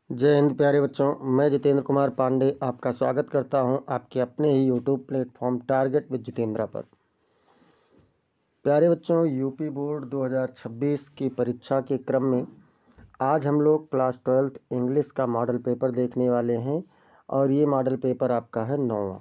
जय हिंद प्यारे बच्चों। मैं जितेंद्र कुमार पांडे आपका स्वागत करता हूं आपके अपने ही YouTube platform target with Jitendra पर। प्यारे बच्चों, यूपी बोर्ड 2026 की परीक्षा के क्रम में आज हम लोग क्लास 12th इंग्लिश का मॉडल पेपर देखने वाले हैं और ये मॉडल पेपर आपका है 9वां।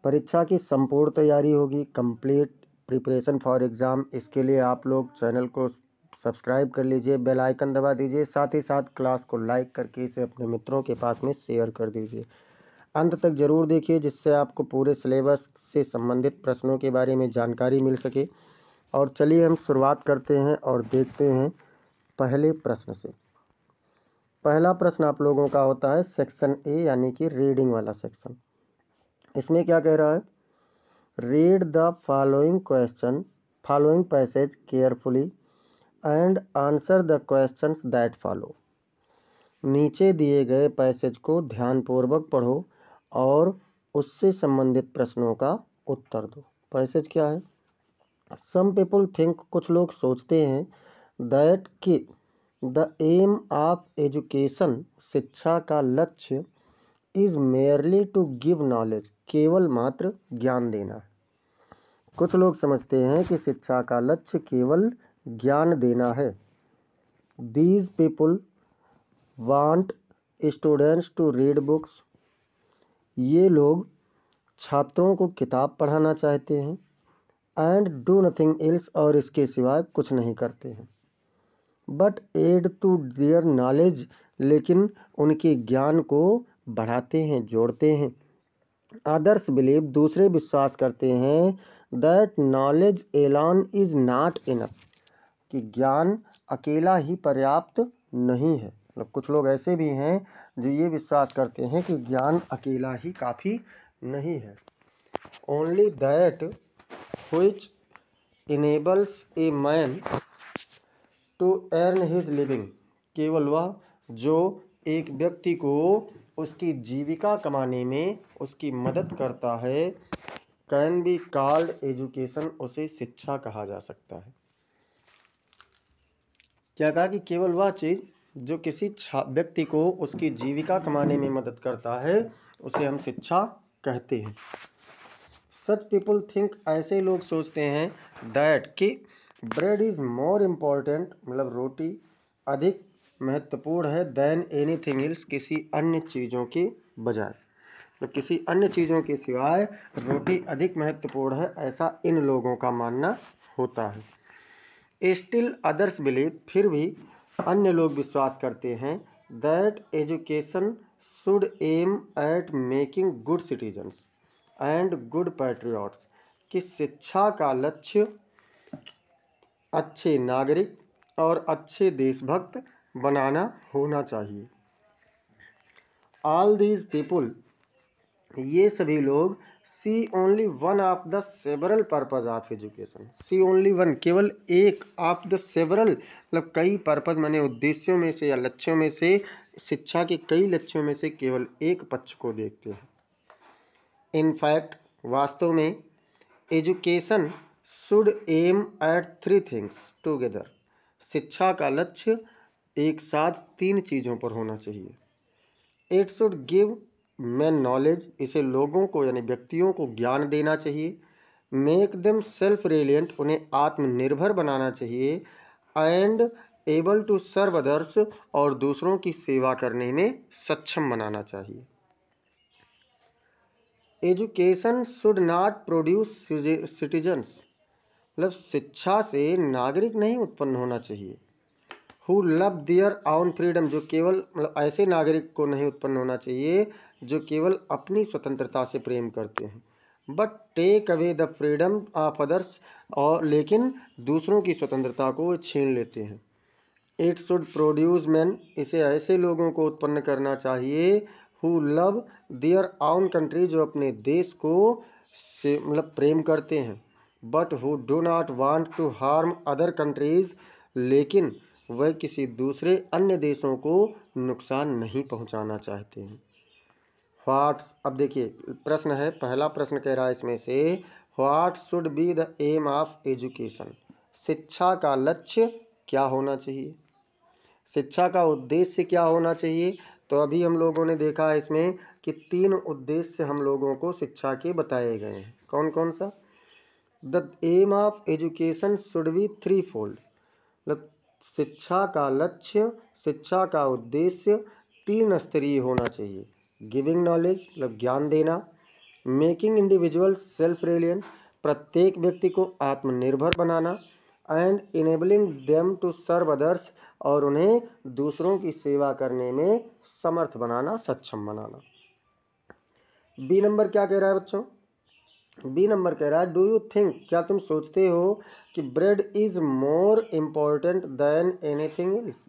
परीक्षा की संपूर्ण तैयारी होगी, कंप्लीट प्रिपरेशन फॉर एग्ज़ाम। इसके लिए आप लोग चैनल को सब्सक्राइब कर लीजिए, बेल आइकन दबा दीजिए, साथ ही साथ क्लास को लाइक करके इसे अपने मित्रों के पास में शेयर कर दीजिए। अंत तक ज़रूर देखिए जिससे आपको पूरे सिलेबस से संबंधित प्रश्नों के बारे में जानकारी मिल सके। और चलिए हम शुरुआत करते हैं और देखते हैं पहले प्रश्न से। पहला प्रश्न आप लोगों का होता है सेक्शन ए यानी कि रीडिंग वाला सेक्शन। इसमें क्या कह रहा है? Read the following passage carefully and answer the questions that follow. नीचे दिए गए पैसेज को ध्यानपूर्वक पढ़ो और उससे संबंधित प्रश्नों का उत्तर दो। पैसेज क्या है? सम पीपल थिंक, कुछ लोग सोचते हैं, दैट कि द एम ऑफ एजुकेशन, शिक्षा का लक्ष्य, is merely to give knowledge, केवल मात्र ज्ञान देना है। कुछ लोग समझते हैं कि शिक्षा का लक्ष्य केवल ज्ञान देना है। These people want students to read books, ये लोग छात्रों को किताब पढ़ाना चाहते हैं। एंड डू नथिंग एल्स, और इसके सिवाय कुछ नहीं करते हैं। But add to their knowledge, लेकिन उनके ज्ञान को बढ़ाते हैं, जोड़ते हैं। अदर्स बिलीव, दूसरे विश्वास करते हैं, that knowledge alone is not enough, कि ज्ञान अकेला ही पर्याप्त नहीं है। मतलब कुछ लोग ऐसे भी हैं जो ये विश्वास करते हैं कि ज्ञान अकेला ही काफ़ी नहीं है। Only that which enables a man to earn his living, केवल वह जो एक व्यक्ति को उसकी जीविका कमाने में उसकी मदद करता है, कैन बी कॉल्ड एजुकेशन, उसे शिक्षा कहा जा सकता है। क्या कहा? कि केवल वह चीज़ जो किसी व्यक्ति को उसकी जीविका कमाने में मदद करता है उसे हम शिक्षा कहते हैं। सच पीपल थिंक, ऐसे लोग सोचते हैं, दैट कि ब्रेड इज़ मोर इम्पॉर्टेंट, मतलब रोटी अधिक महत्वपूर्ण है, दैन एनीथिंग एल्स, किसी अन्य चीज़ों के बजाय, तो किसी अन्य चीज़ों के सिवाय रोटी अधिक महत्वपूर्ण है, ऐसा इन लोगों का मानना होता है। स्टिल अदर्स बिलीव, फिर भी अन्य लोग विश्वास करते हैं, that education should aim eight making good citizens and good patriots, कि शिक्षा का लक्ष्य अच्छे नागरिक और अच्छे देशभक्त बनाना होना चाहिए। ऑल दीज पीपुल, ये सभी लोग, see only one of the several purpose of education, see only one, केवल एक, ऑफ द सेवरल, मतलब कई पर्पज, माने उद्देश्यों में से या लक्ष्यों में से, शिक्षा के कई लक्ष्यों में से केवल एक पक्ष को देखते हैं। इनफैक्ट, वास्तव में, education should aim at 3 things together, शिक्षा का लक्ष्य एक साथ 3 चीज़ों पर होना चाहिए। It should give man knowledge, इसे लोगों को यानी व्यक्तियों को ज्ञान देना चाहिए। मेक देम सेल्फ रिलियंट, उन्हें आत्मनिर्भर बनाना चाहिए। And able to serve others, और दूसरों की सेवा करने में सक्षम बनाना चाहिए। Education should not produce citizens, मतलब शिक्षा से नागरिक नहीं उत्पन्न होना चाहिए। Who love their own freedom, जो केवल, मतलब ऐसे नागरिक को नहीं उत्पन्न होना चाहिए जो केवल अपनी स्वतंत्रता से प्रेम करते हैं। But take away the freedom of others, और लेकिन दूसरों की स्वतंत्रता को छीन लेते हैं। इट शुड प्रोड्यूस मैन, इसे ऐसे लोगों को उत्पन्न करना चाहिए, who love their own country, जो अपने देश को से मतलब प्रेम करते हैं। But who do not want to harm other countries, लेकिन वह किसी दूसरे अन्य देशों को नुकसान नहीं पहुंचाना चाहते हैं। व्हाट, अब देखिए प्रश्न है, पहला प्रश्न कह रहा है इसमें से, what should be the aim of education, शिक्षा का लक्ष्य क्या होना चाहिए। शिक्षा का उद्देश्य क्या होना चाहिए? तो अभी हम लोगों ने देखा है इसमें कि 3 उद्देश्य हम लोगों को शिक्षा के बताए गए हैं। कौन कौन सा? The aim of education should be threefold, मतलब शिक्षा का लक्ष्य, शिक्षा का उद्देश्य 3 स्तरीय होना चाहिए। गिविंग नॉलेज, मतलब ज्ञान देना। मेकिंग इंडिविजुअल सेल्फ रिलियंट, प्रत्येक व्यक्ति को आत्मनिर्भर बनाना। And enabling them to serve others, और उन्हें दूसरों की सेवा करने में समर्थ बनाना, सक्षम बनाना। बी नंबर क्या कह रहा है बच्चों? बी नंबर कह रहा है, डू यू थिंक, क्या तुम सोचते हो कि bread is more important than anything else?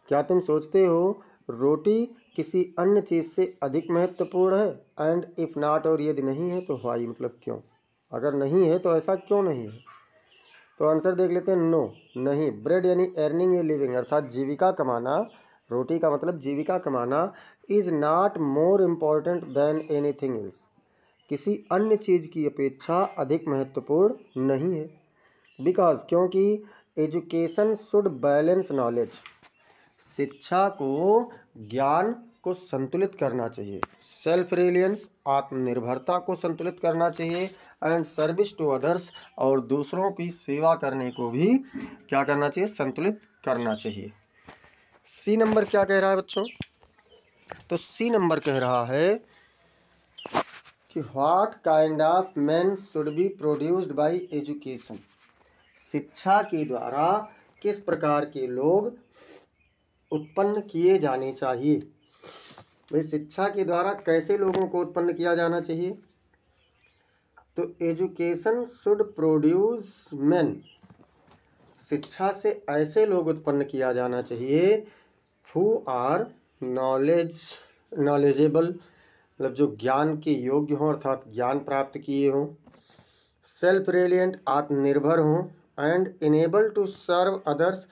क्या तुम सोचते हो रोटी किसी अन्य चीज़ से अधिक महत्वपूर्ण है? एंड इफ नॉट, और यदि नहीं है तो व्हाई, मतलब क्यों? अगर नहीं है तो ऐसा क्यों नहीं है? तो आंसर देख लेते हैं, नो, नहीं। ब्रेड यानी अर्निंग ए लिविंग, अर्थात जीविका कमाना, रोटी का मतलब जीविका कमाना, is not more important than anything else, किसी अन्य चीज़ की अपेक्षा अधिक महत्वपूर्ण नहीं है। बिकॉज, क्योंकि एजुकेशन शुड बैलेंस नॉलेज, शिक्षा को ज्ञान को संतुलित करना चाहिए, सेल्फ रिलियंस आत्मनिर्भरता को संतुलित करना चाहिए, एंड सर्विस टू अदर्स, और दूसरों की सेवा करने को भी क्या करना चाहिए? संतुलित करना चाहिए। सी नंबर क्या कह रहा है बच्चों? तो सी नंबर कह रहा है कि what kind of man should be produced by education, शिक्षा के द्वारा किस प्रकार के लोग उत्पन्न किए जाने चाहिए? भाई शिक्षा के द्वारा कैसे लोगों को उत्पन्न किया जाना चाहिए? तो एजुकेशन शुड प्रोड्यूस मैन, शिक्षा से ऐसे लोग उत्पन्न किया जाना चाहिए हु आर नॉलेजेबल, मतलब जो ज्ञान के योग्य हों, अर्थात ज्ञान प्राप्त किए हों, सेल्फ रिलियंट आत्मनिर्भर हों, and enable to serve others,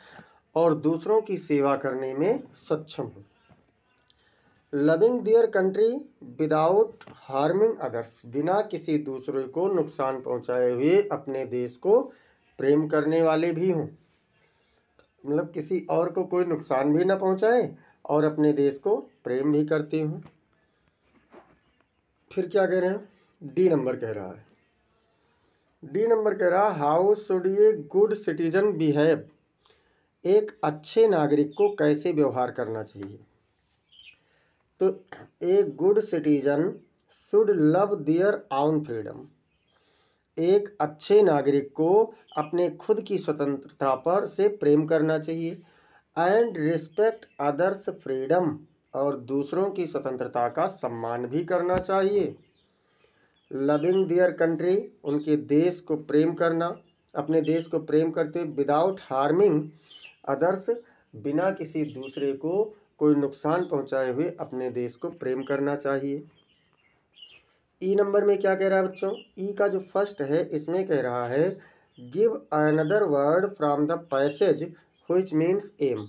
और दूसरों की सेवा करने में सक्षम हों, loving their country without harming others, बिना किसी दूसरे को नुकसान पहुंचाए हुए अपने देश को प्रेम करने वाले भी हों, मतलब किसी और को कोई नुकसान भी ना पहुंचाए और अपने देश को प्रेम भी करते हों। फिर क्या कह रहे हैं? डी नंबर कह रहा है, डी नंबर कह रहा है, how should a good citizen behave, एक अच्छे नागरिक को कैसे व्यवहार करना चाहिए? तो a good citizen should love their own freedom, एक अच्छे नागरिक को अपने खुद की स्वतंत्रता पर से प्रेम करना चाहिए, एंड रिस्पेक्ट अदर्स फ्रीडम, और दूसरों की स्वतंत्रता का सम्मान भी करना चाहिए। लविंग दियर कंट्री, उनके देश को प्रेम करना, अपने देश को प्रेम करते, विदाउट हार्मिंग अदर्स, बिना किसी दूसरे को कोई नुकसान पहुंचाए हुए अपने देश को प्रेम करना चाहिए। ई नंबर में क्या कह रहा है बच्चों? ई का जो फर्स्ट है इसमें कह रहा है, give another word from the passage which means aim,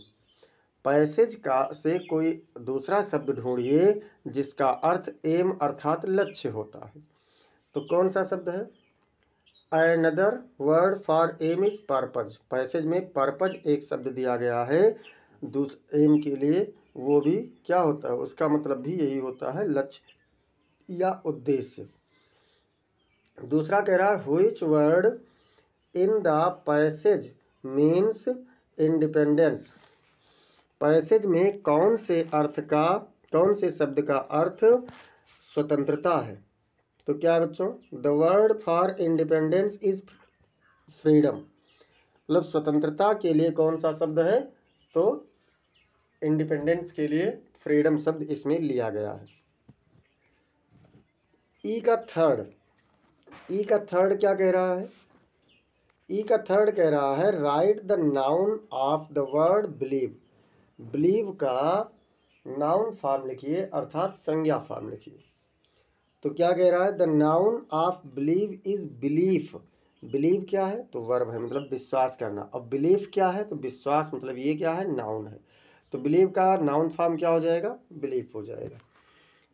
passage का से कोई दूसरा शब्द ढूंढिए जिसका अर्थ एम अर्थात लक्ष्य होता है। तो कौन सा शब्द है? Another word for aim is purpose, passage में पर्पज एक शब्द दिया गया है एम के लिए, वो भी क्या होता है? उसका मतलब भी यही होता है, लक्ष्य या उद्देश्य। दूसरा कह रहा है, which word in the passage means independence, passage में कौन से शब्द का अर्थ स्वतंत्रता है? तो क्या है बच्चों? The word for independence is freedom, मतलब स्वतंत्रता के लिए कौन सा शब्द है? तो इंडिपेंडेंस के लिए फ्रीडम शब्द इसमें लिया गया है। ई का थर्ड क्या कह रहा है? ई का थर्ड कह रहा है, right the noun of the word believe, believe का नाउन फॉर्म लिखिए अर्थात संज्ञा फॉर्म लिखिए। तो क्या कह रहा है? The noun of believe is belief, believe क्या है? तो वर्ब है, मतलब विश्वास करना। अब बिलीफ क्या है? तो विश्वास, मतलब ये क्या है? नाउन है। तो बिलीव का नाउन फॉर्म क्या हो जाएगा? बिलीफ हो जाएगा।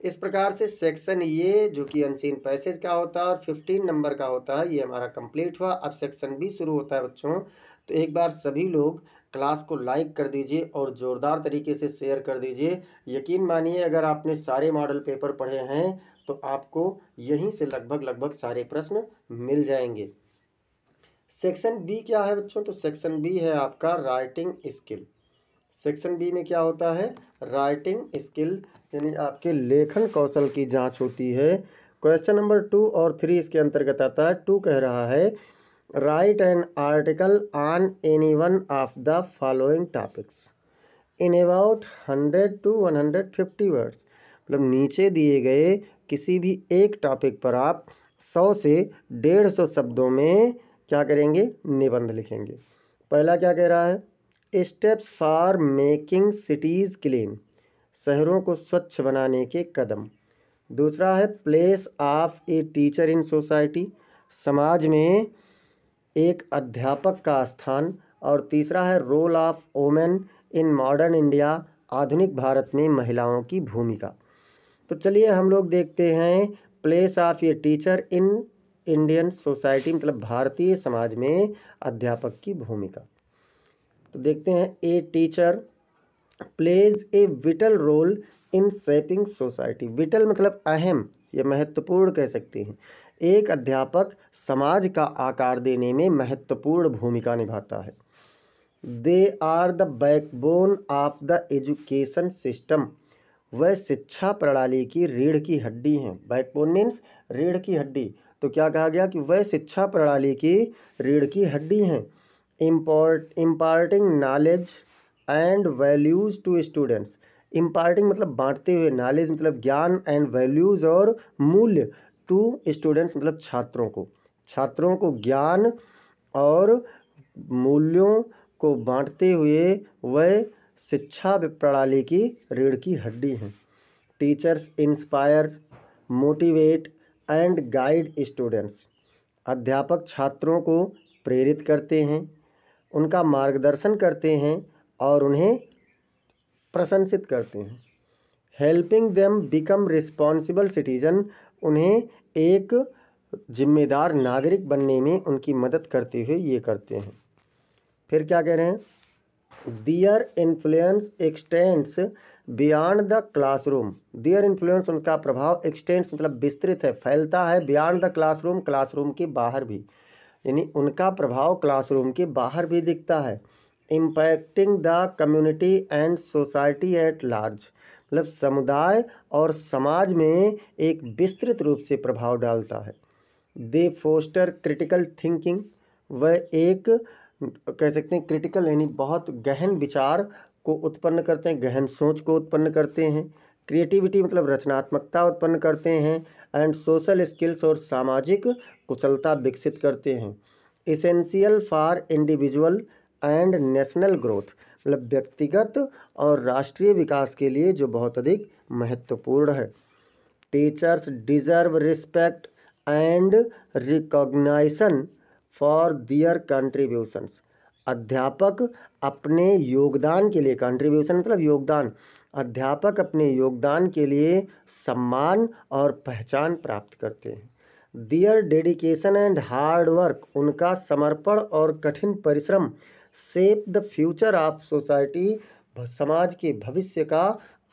इस प्रकार से सेक्शन ये जो कि अनसीन पैसेज का होता है और 15 नंबर का होता है, ये हमारा कंप्लीट हुआ। अब सेक्शन बी शुरू होता है बच्चों। तो एक बार सभी लोग क्लास को लाइक कर दीजिए और ज़ोरदार तरीके से शेयर कर दीजिए। यकीन मानिए अगर आपने सारे मॉडल पेपर पढ़े हैं तो आपको यहीं से लगभग सारे प्रश्न मिल जाएंगे। सेक्शन बी क्या है बच्चों? तो सेक्शन बी है आपका राइटिंग स्किल। सेक्शन बी में क्या होता है? राइटिंग स्किल, यानी आपके लेखन कौशल की जांच होती है। क्वेश्चन नंबर 2 और 3 इसके अंतर्गत आता है। 2 कह रहा है right an article on any one of the following topics in about 100 to 150 words. मतलब नीचे दिए गए किसी भी एक टॉपिक पर आप 100 से 150 शब्दों में क्या करेंगे? निबंध लिखेंगे। पहला क्या कह रहा है? Steps for making cities clean, शहरों को स्वच्छ बनाने के कदम। दूसरा है place of a teacher in society, समाज में एक अध्यापक का स्थान। और तीसरा है role of women in modern India, आधुनिक भारत में महिलाओं की भूमिका। तो चलिए हम लोग देखते हैं place of a teacher in Indian society, मतलब भारतीय समाज में अध्यापक की भूमिका। तो देखते हैं a teacher plays a vital role in shaping society. Vital मतलब अहम या महत्वपूर्ण कह सकते हैं। एक अध्यापक समाज का आकार देने में महत्वपूर्ण भूमिका निभाता है। They are the backbone of the education system, वह शिक्षा प्रणाली की रीढ़ की हड्डी हैं। बैकबोन मीन्स रीढ़ की हड्डी। तो क्या कहा गया कि वह शिक्षा प्रणाली की रीढ़ की हड्डी हैं। Imparting knowledge and values to students. Imparting मतलब बांटते हुए, नॉलेज मतलब ज्ञान, एंड वैल्यूज़ और मूल्य, टू स्टूडेंट्स मतलब छात्रों को ज्ञान और मूल्यों को बांटते हुए वह शिक्षा प्रणाली की रीढ़ की हड्डी हैं। Teachers inspire, motivate and guide students. अध्यापक छात्रों को प्रेरित करते हैं, उनका मार्गदर्शन करते हैं और उन्हें प्रशंसित करते हैं। Helping them become responsible citizen, उन्हें एक जिम्मेदार नागरिक बनने में उनकी मदद करते हुए ये करते हैं। फिर क्या कह रहे हैं? Their influence extends beyond the classroom. Their influence, उनका प्रभाव, एक्सटेंड्स मतलब विस्तृत है, फैलता है, बियॉन्ड द क्लासरूम, क्लासरूम के बाहर भी, यानी उनका प्रभाव क्लासरूम के बाहर भी दिखता है। Impacting the community and society at large, मतलब समुदाय और समाज में एक विस्तृत रूप से प्रभाव डालता है। दे फोस्टर क्रिटिकल थिंकिंग, वह एक कह सकते हैं क्रिटिकल यानी बहुत गहन विचार को उत्पन्न करते हैं, गहन सोच को उत्पन्न करते हैं। क्रिएटिविटी मतलब रचनात्मकता उत्पन्न करते हैं। एंड सोशल स्किल्स और सामाजिक कुशलता विकसित करते हैं। Essential for individual and national growth, मतलब व्यक्तिगत और राष्ट्रीय विकास के लिए जो बहुत अधिक महत्वपूर्ण है। Teachers deserve respect and recognition for their contributions, अध्यापक अपने योगदान के लिए, कंट्रीब्यूशन मतलब योगदान, अध्यापक अपने योगदान के लिए सम्मान और पहचान प्राप्त करते हैं। दियर डेडिकेशन एंड हार्ड वर्क, उनका समर्पण और कठिन परिश्रम shape the future of society, समाज के भविष्य का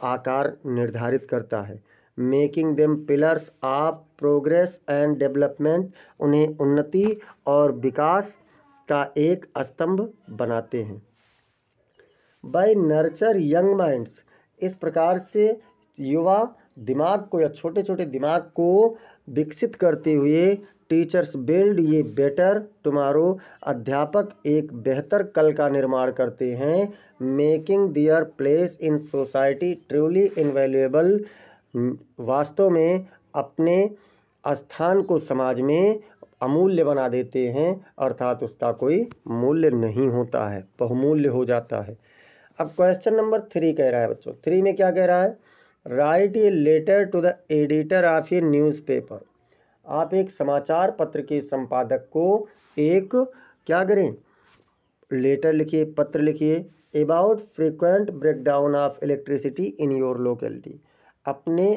आकार निर्धारित करता है। Making them pillars of progress and development, उन्हें उन्नति और विकास का एक स्तंभ बनाते हैं। बाय नर्चर यंग माइंड्स, इस प्रकार से युवा दिमाग को या छोटे छोटे दिमाग को विकसित करते हुए टीचर्स बिल्ड ये बेटर टुमारो, अध्यापक एक बेहतर कल का निर्माण करते हैं। Making their place in society truly invaluable, वास्तव में अपने स्थान को समाज में अमूल्य बना देते हैं, अर्थात उसका कोई मूल्य नहीं होता है, बहुमूल्य हो जाता है। अब क्वेश्चन नंबर 3 कह रहा है बच्चों, 3 में क्या कह रहा है? Write a letter to the editor of a newspaper, आप एक समाचार पत्र के संपादक को एक क्या करें? लेटर लिखिए, पत्र लिखिए। About frequent breakdown of electricity in your locality, अपने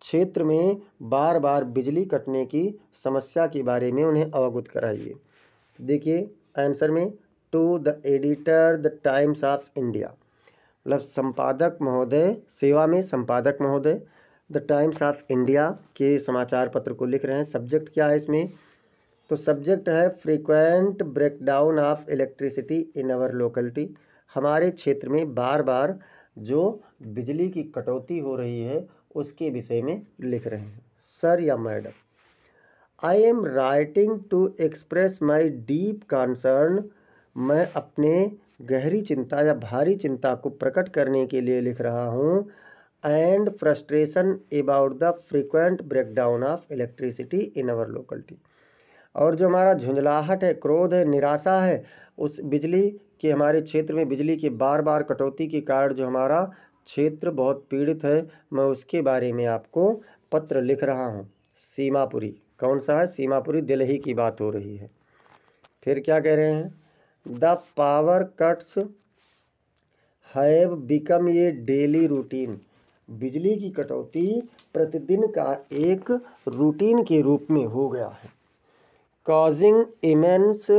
क्षेत्र में बार बार बिजली कटने की समस्या के बारे में उन्हें अवगत कराइए। देखिए आंसर में to the editor the Times of India. मतलब संपादक महोदय, सेवा में संपादक महोदय द टाइम्स ऑफ इंडिया के समाचार पत्र को लिख रहे हैं। सब्जेक्ट क्या है इसमें? तो सब्जेक्ट है frequent breakdown of electricity in our locality. हमारे क्षेत्र में बार बार जो बिजली की कटौती हो रही है उसके विषय में लिख रहे हैं। सर या madam, I am writing to express my deep concern. मैं अपने गहरी चिंता या भारी चिंता को प्रकट करने के लिए लिख रहा हूँ। And frustration about the frequent breakdown of electricity in our locality. और जो हमारा झुंझलाहट है, क्रोध है, निराशा है उस बिजली के, हमारे क्षेत्र में बिजली की बार बार कटौती के कारण जो हमारा क्षेत्र बहुत पीड़ित है, मैं उसके बारे में आपको पत्र लिख रहा हूँ। सीमापुरी, कौन सा है? सीमापुरी, दिल्ली की बात हो रही है। फिर क्या कह रहे हैं? The power cuts have become a daily routine. बिजली की कटौती प्रतिदिन का एक रूटीन के रूप में हो गया है। Causing immense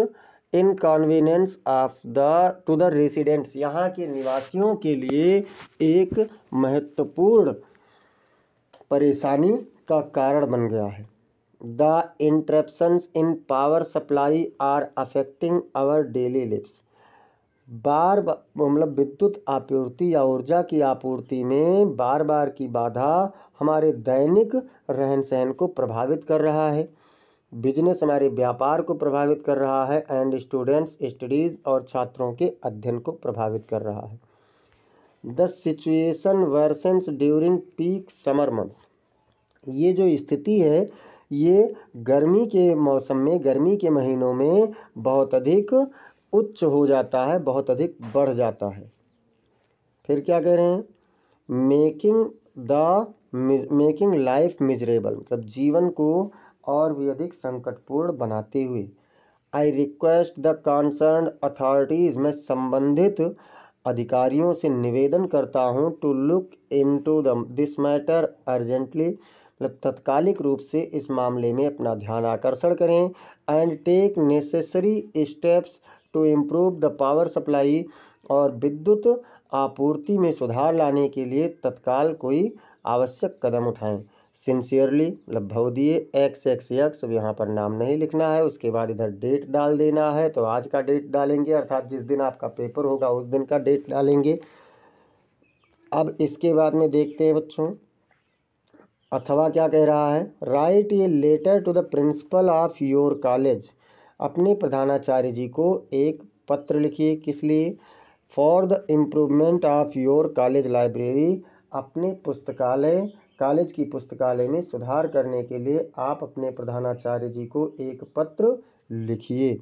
inconvenience of to the residents. यहाँ के निवासियों के लिए एक महत्वपूर्ण परेशानी का कारण बन गया है। The interruptions in power supply are affecting our daily lives. मतलब विद्युत आपूर्ति या ऊर्जा की आपूर्ति में बार बार की बाधा हमारे दैनिक रहन सहन को प्रभावित कर रहा है। बिजनेस हमारे व्यापार को प्रभावित कर रहा है। एंड स्टूडेंट्स स्टडीज़, और छात्रों के अध्ययन को प्रभावित कर रहा है। The situation versions during peak summer months. ये जो स्थिति है ये गर्मी के मौसम में, गर्मी के महीनों में बहुत अधिक उच्च हो जाता है, बहुत अधिक बढ़ जाता है। फिर क्या कह रहे हैं? मेकिंग लाइफ मिजरेबल, मतलब जीवन को और भी अधिक संकटपूर्ण बनाते हुए। I request the concerned authorities, मैं संबंधित अधिकारियों से निवेदन करता हूँ। To look into this matter urgently, मतलब तत्कालिक रूप से इस मामले में अपना ध्यान आकर्षण करें। And take necessary steps to improve the power supply, और विद्युत आपूर्ति में सुधार लाने के लिए तत्काल कोई आवश्यक कदम उठाएं। सिंसियरली, मतलब भवदीय XXX, अब यहाँ पर नाम नहीं लिखना है, उसके बाद इधर डेट डाल देना है। तो आज का डेट डालेंगे, अर्थात जिस दिन आपका पेपर होगा उस दिन का डेट डालेंगे। अब इसके बाद में देखते हैं बच्चों, अथवा क्या कह रहा है? Write a letter to the principal of your college. अपने प्रधानाचार्य जी को एक पत्र लिखिए। किस लिए? For the improvement of your college library. अपने पुस्तकालय, कॉलेज की पुस्तकालय में सुधार करने के लिए आप अपने प्रधानाचार्य जी को एक पत्र लिखिए।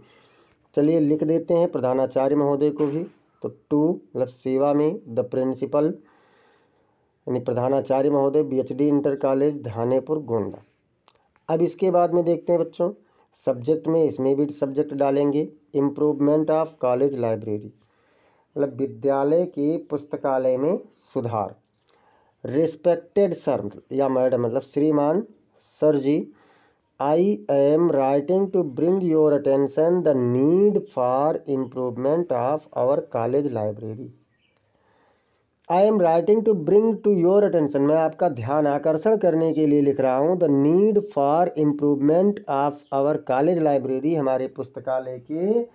चलिए लिख देते हैं प्रधानाचार्य महोदय को भी। तो टू, मतलब सेवा में, द प्रिंसिपल यानी प्रधानाचार्य महोदय, BHD inter college Dhanepur Gonda. अब इसके बाद में देखते हैं बच्चों, सब्जेक्ट में इसमें भी सब्जेक्ट डालेंगे इम्प्रूवमेंट ऑफ कॉलेज लाइब्रेरी, मतलब विद्यालय के पुस्तकालय में सुधार। रिस्पेक्टेड सर या मैडम, मतलब श्रीमान, सर जी, I am writing to bring your attention the need for improvement of our college library. I am writing to bring to your attention, मैं आपका ध्यान आकर्षण करने के लिए लिख रहा हूँ। The need for improvement of our college library, हमारे पुस्तकालय के,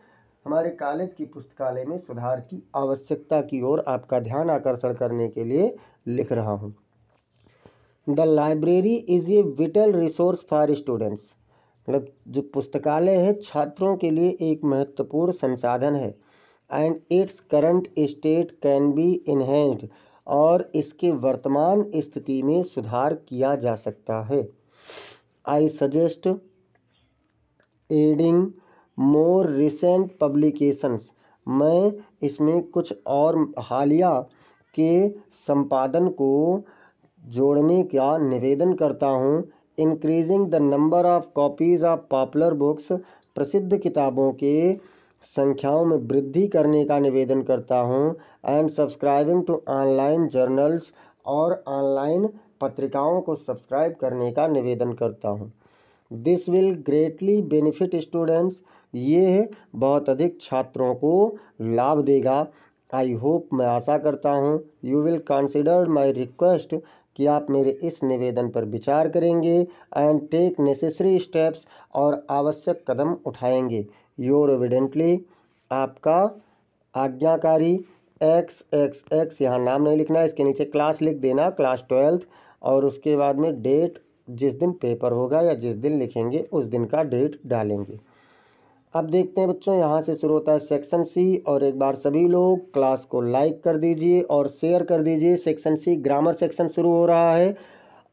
हमारे कॉलेज की पुस्तकालय में सुधार की आवश्यकता की ओर आपका ध्यान आकर्षण करने के लिए लिख रहा हूँ। The library is a whittle resource for students, मतलब जो पुस्तकालय है छात्रों के लिए एक महत्वपूर्ण संसाधन है। And its current state can be enhanced, और इसके वर्तमान स्थिति में सुधार किया जा सकता है। I suggest adding more recent publications, मैं इसमें कुछ और हालिया के संपादन को जोड़ने का निवेदन करता हूँ। Increasing the number of copies of popular books, प्रसिद्ध किताबों के संख्याओं में वृद्धि करने का निवेदन करता हूँ। And subscribing to online journals, और ऑनलाइन पत्रिकाओं को सब्सक्राइब करने का निवेदन करता हूँ। This will greatly benefit students, ये बहुत अधिक छात्रों को लाभ देगा। आई होप, मैं आशा करता हूँ, you will consider my request, कि आप मेरे इस निवेदन पर विचार करेंगे एंड टेक नेसेसरी स्टेप्स, और आवश्यक कदम उठाएंगे। योर एविडेंटली, आपका आज्ञाकारी XXX, यहाँ नाम नहीं लिखना, इसके नीचे क्लास लिख देना, क्लास 12th, और उसके बाद में डेट, जिस दिन पेपर होगा या जिस दिन लिखेंगे उस दिन का डेट डालेंगे। अब देखते हैं बच्चों, यहाँ से शुरू होता है सेक्शन सी, और एक बार सभी लोग क्लास को लाइक कर दीजिए और शेयर कर दीजिए। सेक्शन सी ग्रामर सेक्शन शुरू हो रहा है,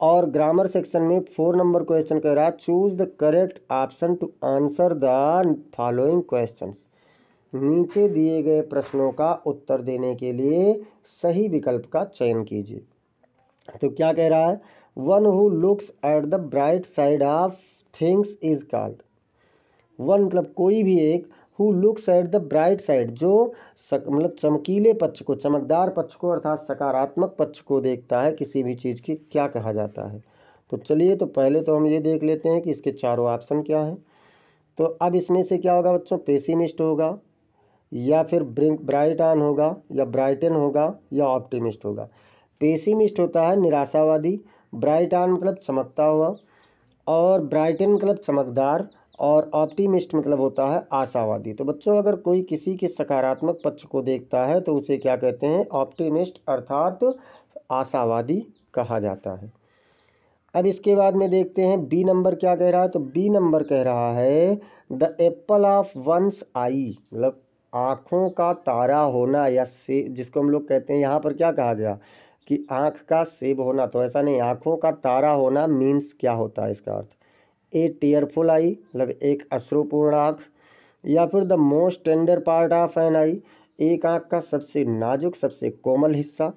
और ग्रामर सेक्शन में 4 नंबर क्वेश्चन कह रहा है, choose the correct option to answer the following questions. नीचे दिए गए प्रश्नों का उत्तर देने के लिए सही विकल्प का चयन कीजिए। तो क्या कह रहा है, one who looks at the bright side of things is called. One मतलब कोई भी एक, who looks at the bright side, जो मतलब चमकीले पक्ष को, चमकदार पक्ष को, अर्थात सकारात्मक पक्ष को देखता है किसी भी चीज़ की, क्या कहा जाता है। तो चलिए, तो पहले तो हम ये देख लेते हैं कि इसके चारों ऑप्शन क्या हैं। तो अब इसमें से क्या होगा बच्चों, पेसिमिस्ट होगा, या फिर ब्राइट ऑन होगा, या ब्राइटन होगा, या ऑप्टिमिस्ट होगा। पेसिमिस्ट होता है निराशावादी, ब्राइट ऑन मतलब चमकता हुआ, और ब्राइटन मतलब चमकदार, और ऑप्टिमिस्ट मतलब होता है आशावादी। तो बच्चों, अगर कोई किसी के सकारात्मक पक्ष को देखता है तो उसे क्या कहते हैं, ऑप्टिमिस्ट अर्थात आशावादी कहा जाता है। अब इसके बाद में देखते हैं बी नंबर क्या कह रहा है। तो बी नंबर कह रहा है, the apple of one's eye, मतलब आँखों का तारा होना, या से जिसको हम लोग कहते हैं, यहाँ पर क्या कहा गया कि आँख का सेब होना, तो ऐसा नहीं, आँखों का तारा होना मीन्स क्या होता है, इसका अर्थ ए टीयरफुल आई, मतलब एक अश्रुपूर्ण आँख, या फिर the most tender part of an eye, एक आँख का सबसे नाजुक सबसे कोमल हिस्सा,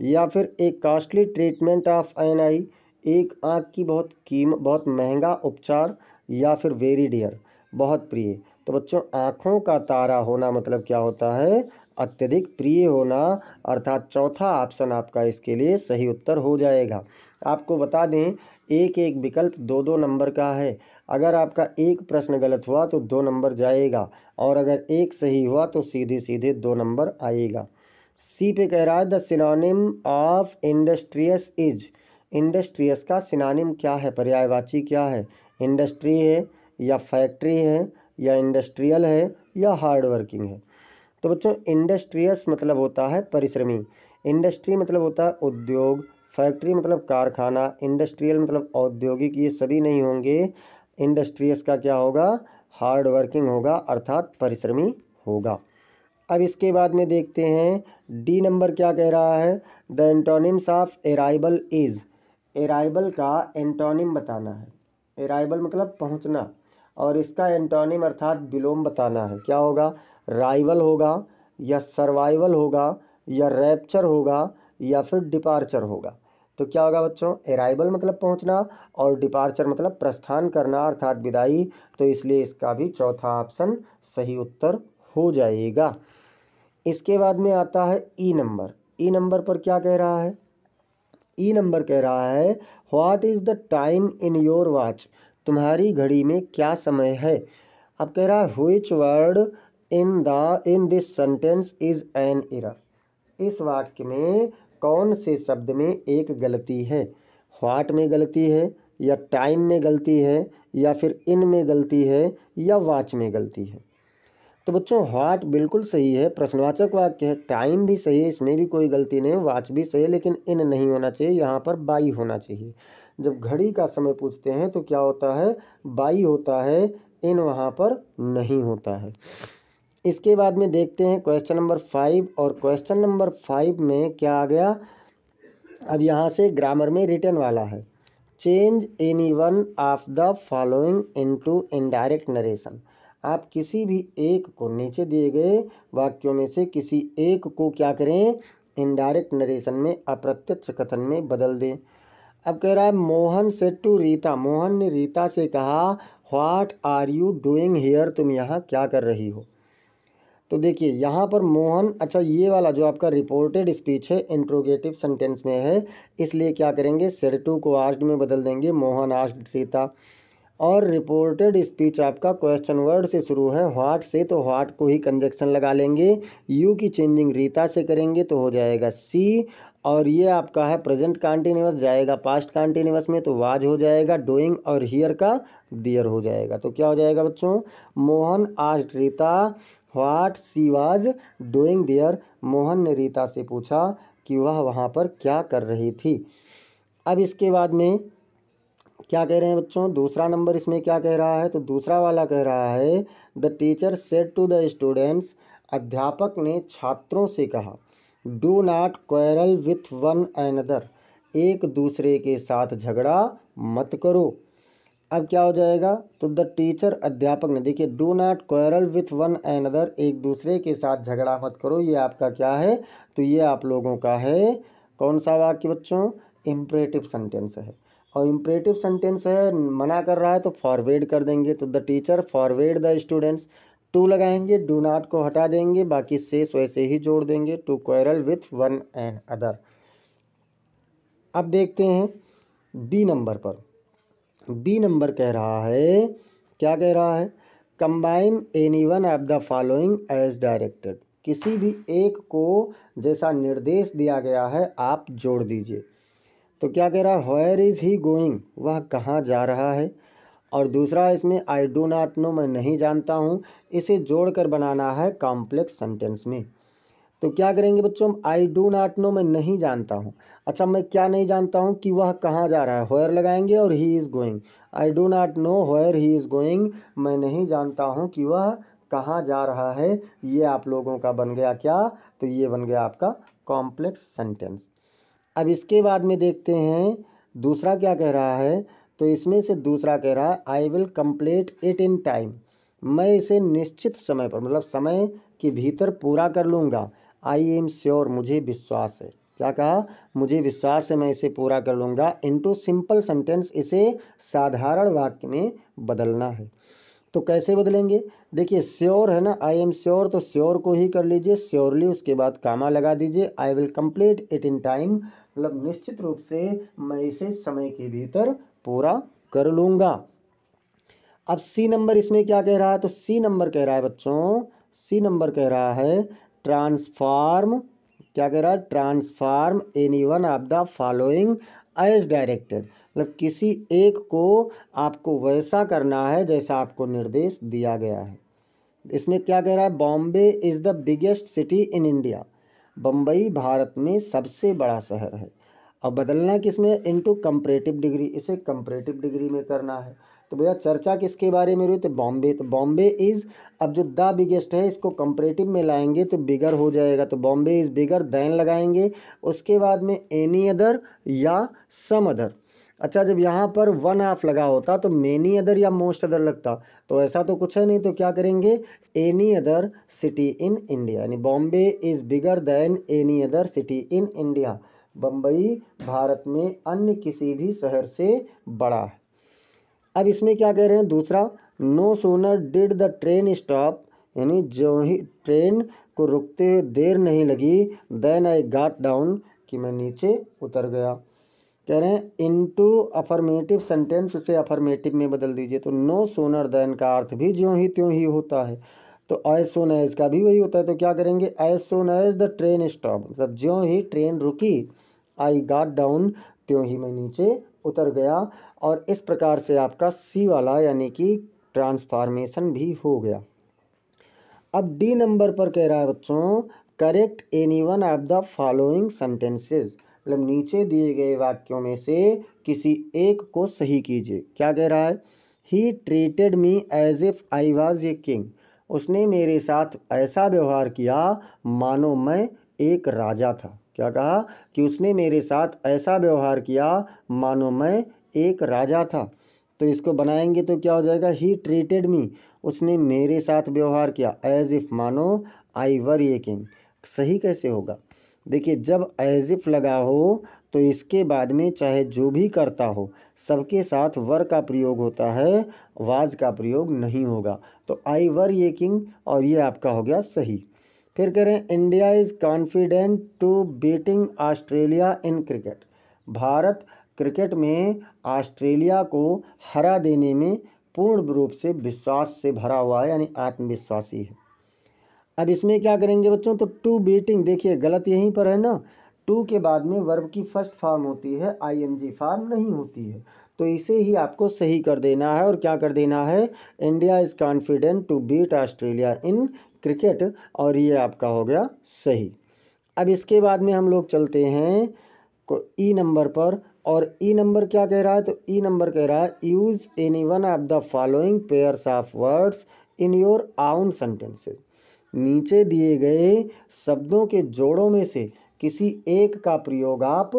या फिर एक costly treatment of an eye, एक आँख की बहुत महंगा उपचार, या फिर वेरी डियर, बहुत प्रिय। तो बच्चों, आँखों का तारा होना मतलब क्या होता है, अत्यधिक प्रिय होना, अर्थात चौथा ऑप्शन आपका इसके लिए सही उत्तर हो जाएगा। आपको बता दें, एक एक विकल्प 2-2 नंबर का है। अगर आपका एक प्रश्न गलत हुआ तो 2 नंबर जाएगा, और अगर एक सही हुआ तो सीधे सीधे 2 नंबर आएगा। सी पे कह रहा है, the synonym of industrious is. Industrious का सिनोनिम क्या है, पर्यायवाची क्या है, इंडस्ट्री है, या फैक्ट्री है, या इंडस्ट्रियल है, या हार्ड वर्किंग है। तो बच्चों, इंडस्ट्रियस मतलब होता है परिश्रमी, इंडस्ट्री मतलब होता है उद्योग, फैक्ट्री मतलब कारखाना, इंडस्ट्रियल मतलब औद्योगिक, ये सभी नहीं होंगे। इंडस्ट्रियस का क्या होगा, हार्ड वर्किंग होगा, अर्थात परिश्रमी होगा। अब इसके बाद में देखते हैं डी नंबर क्या कह रहा है, the antonyms of arrival is. Arrival का एंटोनिम बताना है, अराइवल मतलब पहुंचना, और इसका एंटोनिम अर्थात विलोम बताना है। क्या होगा, राइवल होगा, या सर्वाइवल होगा, या रैप्चर होगा, या फिर डिपार्चर होगा। तो क्या होगा बच्चों, अराइवल मतलब पहुंचना, और डिपार्चर मतलब प्रस्थान करना अर्थात विदाई। तो इसलिए इसका भी चौथा ऑप्शन सही उत्तर हो जाएगा। इसके बाद में आता है ई नंबर। ई नंबर पर क्या कह रहा है, ई नंबर कह रहा है, what is the time in your watch. तुम्हारी घड़ी में क्या समय है। अब कह रहा है, which word in this sentence is an error. इस वाक्य में कौन से शब्द में एक गलती है। व्हाट में गलती है, या टाइम में गलती है, या फिर इन में गलती है, या वॉच में गलती है। तो बच्चों, व्हाट बिल्कुल सही है, प्रश्नवाचक वाक्य है, टाइम भी सही है, इसमें भी कोई गलती नहीं है, वॉच भी सही है, लेकिन इन नहीं होना चाहिए, यहाँ पर बाई होना चाहिए। जब घड़ी का समय पूछते हैं तो क्या होता है, बाई होता है, इन वहाँ पर नहीं होता है। इसके बाद में देखते हैं क्वेश्चन नंबर 5, और क्वेश्चन नंबर 5 में क्या आ गया। अब यहाँ से ग्रामर में रिटन वाला है, change any one of the following into indirect narration. आप किसी भी एक को, नीचे दिए गए वाक्यों में से किसी एक को क्या करें, इनडायरेक्ट नरेशन में, अप्रत्यक्ष कथन में बदल दें। अब कह रहा है, मोहन सेड टू रीता, मोहन ने रीता से कहा, what are you doing here, तुम यहाँ क्या कर रही हो। तो देखिए यहाँ पर मोहन, अच्छा ये वाला जो आपका रिपोर्टेड स्पीच है इंट्रोगेटिव सेंटेंस में है, इसलिए क्या करेंगे, सेड टू को आस्क्ड में बदल देंगे, मोहन आस्क्ड रीता। और रिपोर्टेड स्पीच आपका क्वेश्चन वर्ड से शुरू है, व्हाट से, तो व्हाट को ही कंजक्शन लगा लेंगे। यू की चेंजिंग रीता से करेंगे तो हो जाएगा सी। और ये आपका है प्रेजेंट कंटिन्यूअस, जाएगा पास्ट कंटिन्यूअस में तो वाज हो जाएगा डूइंग, और हियर का दियर हो जाएगा। तो क्या हो जाएगा बच्चों, Mohan asked Rita what she was doing there. Mohan ने रीता से पूछा कि वह वहाँ पर क्या कर रही थी। अब इसके बाद में क्या कह रहे हैं बच्चों, दूसरा नंबर इसमें क्या कह रहा है, तो दूसरा वाला कह रहा है the teacher said to the students, अध्यापक ने छात्रों से कहा, do not quarrel with one another, एक दूसरे के साथ झगड़ा मत करो। अब क्या हो जाएगा, तो द टीचर अध्यापक ने, देखिए do not quarrel with one another, एक दूसरे के साथ झगड़ा मत करो, ये आपका क्या है, तो ये आप लोगों का है कौन सा वाक्य बच्चों, इम्परेटिव सेंटेंस है। और इम्परेटिव सेंटेंस है, मना कर रहा है तो फॉरवर्ड कर देंगे, तो the teacher forward the students, to लगाएंगे, डू नॉट को हटा देंगे, बाकी शेष वैसे ही जोड़ देंगे, to quarrel with one and other. अब देखते हैं बी नंबर पर। बी नंबर कह रहा है, क्या कह रहा है, combine any one of the following as directed, किसी भी एक को जैसा निर्देश दिया गया है आप जोड़ दीजिए। तो क्या कह रहा है, वेयर इज़ ही गोइंग, वह कहाँ जा रहा है। और दूसरा इसमें आई डू नॉट नो, मैं नहीं जानता हूँ, इसे जोड़कर बनाना है कॉम्प्लेक्स सेंटेंस में। तो क्या करेंगे बच्चों, आई डू नॉट नो, मैं नहीं जानता हूँ। अच्छा मैं क्या नहीं जानता हूँ, कि वह कहाँ जा रहा है, वेयर लगाएंगे और he is going. I do not know where he is going, मैं नहीं जानता हूँ कि वह कहाँ जा रहा है। ये आप लोगों का बन गया क्या, तो ये बन गया आपका कॉम्प्लेक्स सेंटेंस। अब इसके बाद में देखते हैं दूसरा क्या कह रहा है, तो इसमें से दूसरा कह रहा है I will complete it in time, मैं इसे निश्चित समय पर, मतलब समय के भीतर पूरा कर लूँगा। आई एम श्योर, मुझे विश्वास है, क्या कहा, मुझे विश्वास है मैं इसे पूरा कर लूँगा। इनटू सिंपल सेंटेंस, इसे साधारण वाक्य में बदलना है। तो कैसे बदलेंगे, देखिए श्योर है ना, आई एम श्योर, तो श्योर को ही कर लीजिए, श्योरली उसके बाद कामा लगा दीजिए, I will complete it in time, मतलब निश्चित रूप से मैं इसे समय के भीतर पूरा कर लूँगा। अब सी नंबर इसमें क्या कह रहा है, तो सी नंबर कह रहा है बच्चों, सी नंबर कह रहा है ट्रांसफॉर्म, क्या कह रहा है, transform any one of the following as directed, मतलब किसी एक को आपको वैसा करना है जैसा आपको निर्देश दिया गया है। इसमें क्या कह रहा है, Bombay is the biggest city in India, Bombay Bharat में सबसे बड़ा शहर है। अब बदलना किसमें, इनटू कंपैरेटिव डिग्री, इसे कंपैरेटिव डिग्री में करना है। तो भैया चर्चा किसके बारे में हुई, तो बॉम्बे, तो बॉम्बे इज़, अब जो द बिगेस्ट है इसको कंपैरेटिव में लाएंगे तो बिगर हो जाएगा, तो बॉम्बे इज़ बिगर देन लगाएंगे, उसके बाद में एनी अदर या सम अदर। अच्छा जब यहाँ पर वन ऑफ लगा होता तो मेनी अदर या मोस्ट अदर लगता, तो ऐसा तो कुछ है नहीं, तो क्या करेंगे, any other city in India, यानी Bombay is bigger than any other city in India, Bombay Bharat में अन्य किसी भी शहर से बड़ा है। अब इसमें क्या कह रहे हैं दूसरा, no sooner did the train stop, यानी जो ही ट्रेन को रुकते हुए देर नहीं लगी, देन आई गॉट डाउन, कि मैं नीचे उतर गया। कह रहे हैं इनटू अफर्मेटिव सेंटेंस, उसे अफर्मेटिव में बदल दीजिए, तो नो सूनर देन का अर्थ भी ज्यों ही त्यों ही होता है, तो एज सोन एज का भी वही होता है, तो क्या करेंगे, as soon as the train stop, मतलब ज्यों ही ट्रेन रुकी, आई गॉट डाउन, त्यों ही मैं नीचे उतर गया। और इस प्रकार से आपका सी वाला यानी कि ट्रांसफॉर्मेशन भी हो गया। अब डी नंबर पर कह रहा है बच्चों, correct any one of the following sentences, मतलब नीचे दिए गए वाक्यों में से किसी एक को सही कीजिए। क्या कह रहा है, he treated me as if I was a king, उसने मेरे साथ ऐसा व्यवहार किया मानो मैं एक राजा था। क्या कहा, कि उसने मेरे साथ ऐसा व्यवहार किया मानो मैं एक राजा था। तो इसको बनाएंगे तो क्या हो जाएगा, ही ट्रीटेड मी, उसने मेरे साथ व्यवहार किया, एज इफ मानो आई वर ए किंग। सही कैसे होगा, देखिए जब एज इफ लगा हो तो इसके बाद में चाहे जो भी करता हो सबके साथ वर का प्रयोग होता है, वाज का प्रयोग नहीं होगा। तो आई वर ए किंग, और ये आपका हो गया सही। फिर कह रहे हैं India is confident to beating Australia in cricket, Bharat cricket में ऑस्ट्रेलिया को हरा देने में पूर्ण रूप से विश्वास से भरा हुआ है, यानी आत्मविश्वासी है। अब इसमें क्या करेंगे बच्चों, तो टू बीटिंग, देखिए गलत यहीं पर है ना, टू के बाद में वर्ब की फर्स्ट फॉर्म होती है, आईएनजी फॉर्म नहीं होती है, तो इसे ही आपको सही कर देना है। और क्या कर देना है, India is confident to beat Australia in cricket, और ये आपका हो गया सही। अब इसके बाद में हम लोग चलते हैं ई नंबर पर, और ई नंबर क्या कह रहा है, तो ई नंबर कह रहा है use any one of the following pairs of words in your आउन सेंटेंसेस। नीचे दिए गए शब्दों के जोड़ों में से किसी एक का प्रयोग आप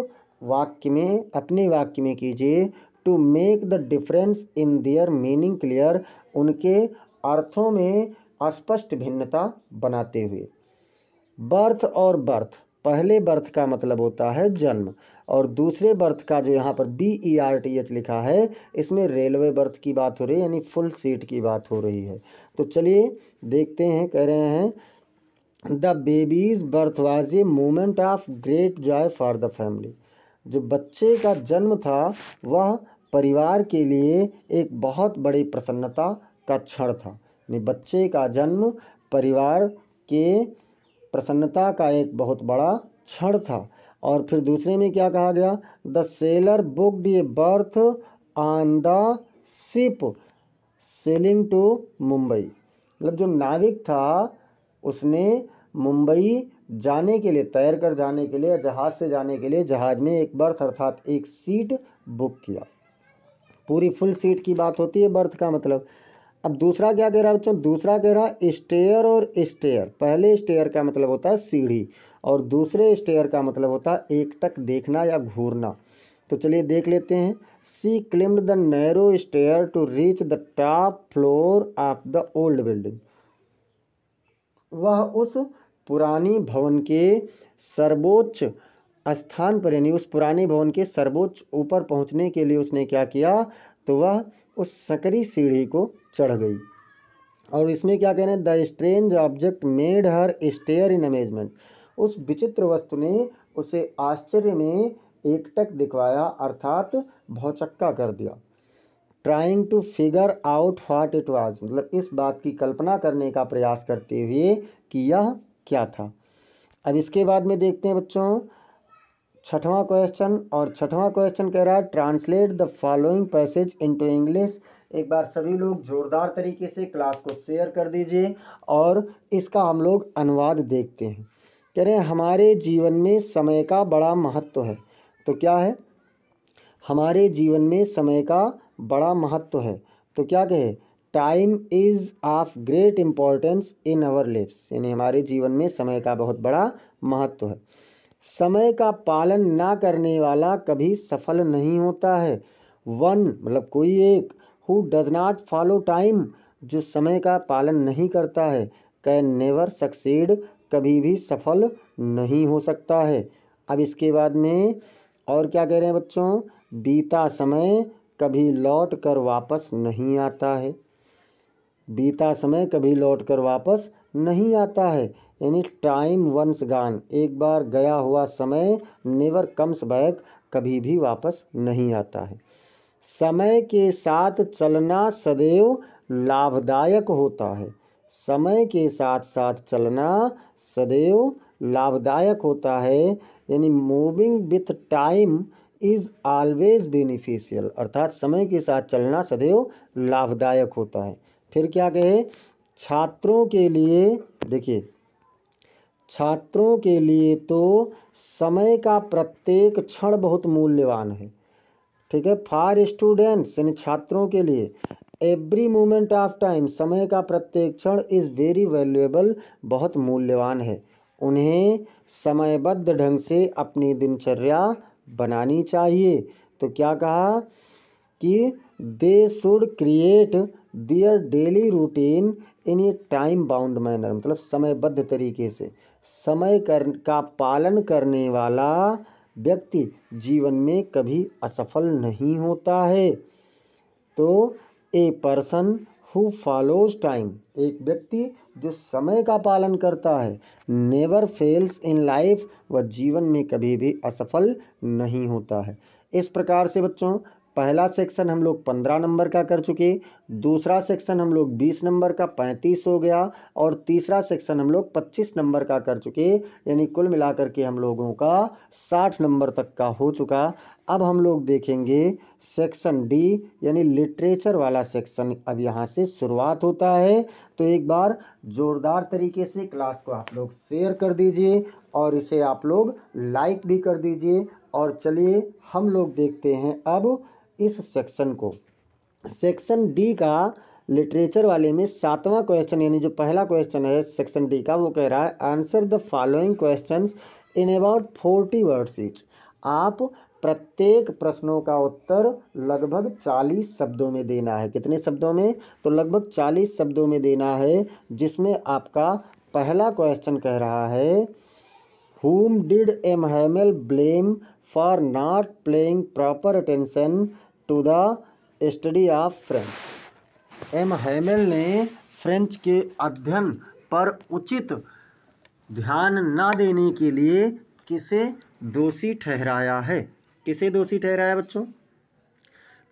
वाक्य में, अपने वाक्य में कीजिए, to make the difference in their meaning clear, उनके अर्थों में स्पष्ट भिन्नता बनाते हुए। बर्थ और बर्थ, पहले बर्थ का मतलब होता है जन्म, और दूसरे बर्थ का जो यहाँ पर BERTH लिखा है, इसमें रेलवे बर्थ की बात हो रही है, यानी फुल सीट की बात हो रही है। तो चलिए देखते हैं, कह रहे हैं the babies birth was a moment of great Joy for the family. जो बच्चे का जन्म था वह परिवार के लिए एक बहुत बड़ी प्रसन्नता का क्षण था। यानी बच्चे का जन्म परिवार के प्रसन्नता का एक बहुत बड़ा क्षण था। और फिर दूसरे में क्या कहा गया, the sailor booked a berth on the ship sailing to Mumbai. मतलब जो नाविक था उसने मुंबई जाने के लिए, तैर कर जाने के लिए, जहाज़ से जाने के लिए जहाज़ में एक बर्थ अर्थात एक सीट बुक किया। पूरी फुल सीट की बात होती है बर्थ का मतलब। अब दूसरा क्या कह रहा है बच्चों, दूसरा कह रहा है स्टेयर और स्टेयर। पहले स्टेयर का मतलब होता है सीढ़ी, और दूसरे स्टेयर का मतलब होता है एकटक देखना या घूरना। तो चलिए देख लेते हैं। She climbed the narrow stair to reach the top floor of the old building. वह उस पुरानी भवन के सर्वोच्च स्थान पर, यानी उस पुराने भवन के सर्वोच्च ऊपर पहुंचने के लिए उसने क्या किया, तो वह उस सकरी सीढ़ी को चढ़ गई। और इसमें क्या कह रहे हैं, the strange object made her stare in amazement. उस विचित्र वस्तु ने उसे आश्चर्य में एकटक दिखवाया, अर्थात भौचक्का कर दिया। Trying to figure out what it was, मतलब इस बात की कल्पना करने का प्रयास करते हुए कि यह क्या था। अब इसके बाद में देखते हैं बच्चों छठवां क्वेश्चन, और छठवां क्वेश्चन कह रहा है translate the following passage into English. एक बार सभी लोग जोरदार तरीके से क्लास को शेयर कर दीजिए और इसका हम लोग अनुवाद देखते हैं। कह रहे हैं हमारे जीवन में समय का बड़ा महत्व है। तो क्या है, हमारे जीवन में समय का बड़ा महत्व है। तो क्या कहे, time is of great importance in our lives, यानी हमारे जीवन में समय का बहुत बड़ा महत्व है। समय का पालन ना करने वाला कभी सफल नहीं होता है। वन मतलब कोई एक, who does not follow time, जो समय का पालन नहीं करता है, कैन नेवर सक्सीड, कभी भी सफल नहीं हो सकता है। अब इसके बाद में और क्या कह रहे हैं बच्चों, बीता समय कभी लौट कर वापस नहीं आता है। बीता समय कभी लौट कर वापस नहीं आता है, यानी टाइम वंस गॉन, एक बार गया हुआ समय नेवर कम्स बैक, कभी भी वापस नहीं आता है। समय के साथ चलना सदैव लाभदायक होता है। समय के साथ साथ चलना सदैव लाभदायक होता है, यानी moving with time is always beneficial, अर्थात समय के साथ चलना सदैव लाभदायक होता है। फिर क्या कहे, छात्रों के लिए, देखिए छात्रों के लिए तो समय का प्रत्येक क्षण बहुत मूल्यवान है। ठीक है, फॉर स्टूडेंट्स यानी छात्रों के लिए एवरी मोमेंट ऑफ टाइम, समय का प्रत्येक क्षण इज़ वेरी वैल्यूएबल, बहुत मूल्यवान है। उन्हें समयबद्ध ढंग से अपनी दिनचर्या बनानी चाहिए। तो क्या कहा कि they should create their daily routine in A time bound manner, मतलब समयबद्ध तरीके से। समय का पालन करने वाला व्यक्ति जीवन में कभी असफल नहीं होता है। तो a person who follows time, एक व्यक्ति जो समय का पालन करता है, नेवर फेल्स इन लाइफ, वह जीवन में कभी भी असफल नहीं होता है। इस प्रकार से बच्चों पहला सेक्शन हम लोग 15 नंबर का कर चुके, दूसरा सेक्शन हम लोग 20 नंबर का 35 हो गया, और तीसरा सेक्शन हम लोग 25 नंबर का कर चुके, यानी कुल मिलाकर के हम लोगों का 60 नंबर तक का हो चुका। अब हम लोग देखेंगे सेक्शन डी यानी लिटरेचर वाला सेक्शन। अब यहाँ से शुरुआत होता है, तो एक बार जोरदार तरीके से क्लास को आप लोग शेयर कर दीजिए और इसे आप लोग लाइक भी कर दीजिए। और चलिए हम लोग देखते हैं अब इस सेक्शन को। सेक्शन डी का लिटरेचर वाले में 7वां क्वेश्चन, यानी जो पहला क्वेश्चन है सेक्शन डी का, वो कह रहा है answer the following questions in about 40 words each. आप प्रत्येक प्रश्नों का उत्तर लगभग 40 शब्दों में देना है। कितने शब्दों में? तो लगभग 40 शब्दों में देना है, जिसमें आपका पहला क्वेश्चन कह रहा है Whom did M. Hamel blame for not paying proper attention to the study of French? M Hamel ने फ्रेंच के अध्ययन पर उचित ध्यान न देने के लिए किसे दोषी ठहराया है? किसे दोषी ठहराया बच्चों?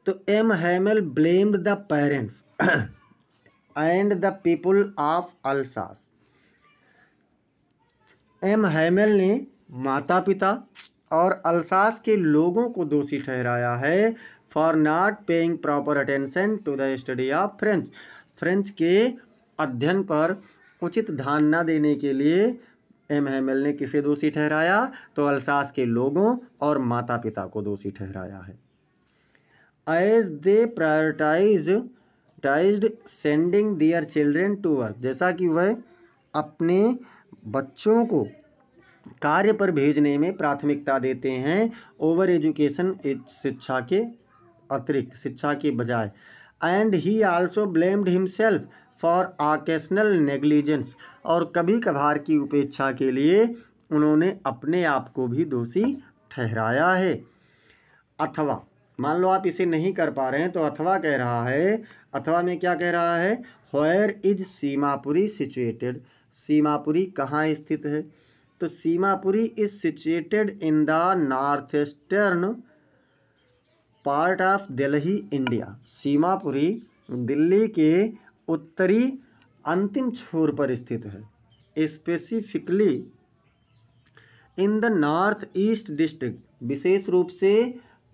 तो M Hamel blamed the parents and the people of Alsace. M Hamel ने माता पिता और अल्सास के लोगों को दोषी ठहराया है for not paying proper attention to the study of French. French के अध्ययन पर उचित ध्यान न देने के लिए एम हैमेल ने किसे दोषी ठहराया? तो अल्सास के लोगों और माता पिता को दोषी ठहराया है। As they prioritised sending their children to work, जैसा कि वह अपने बच्चों को कार्य पर भेजने में प्राथमिकता देते हैं ओवर एजुकेशन, शिक्षा के अतिरिक्त, शिक्षा के बजाय। And he also blamed himself for occasional negligence, और कभी कभार की उपेक्षा के लिए उन्होंने अपने आप को भी दोषी ठहराया है। अथवा मान लो आप इसे नहीं कर पा रहे हैं, तो अथवा कह रहा है, अथवा में क्या कह रहा है? Where is Seemapuri situated, Seemapuri कहाँ स्थित है? तो Seemapuri is situated in the north eastern part of Delhi, India. Seemapuri Delhi के उत्तरी अंतिम छोर पर स्थित है। Specifically in the north east district, विशेष रूप से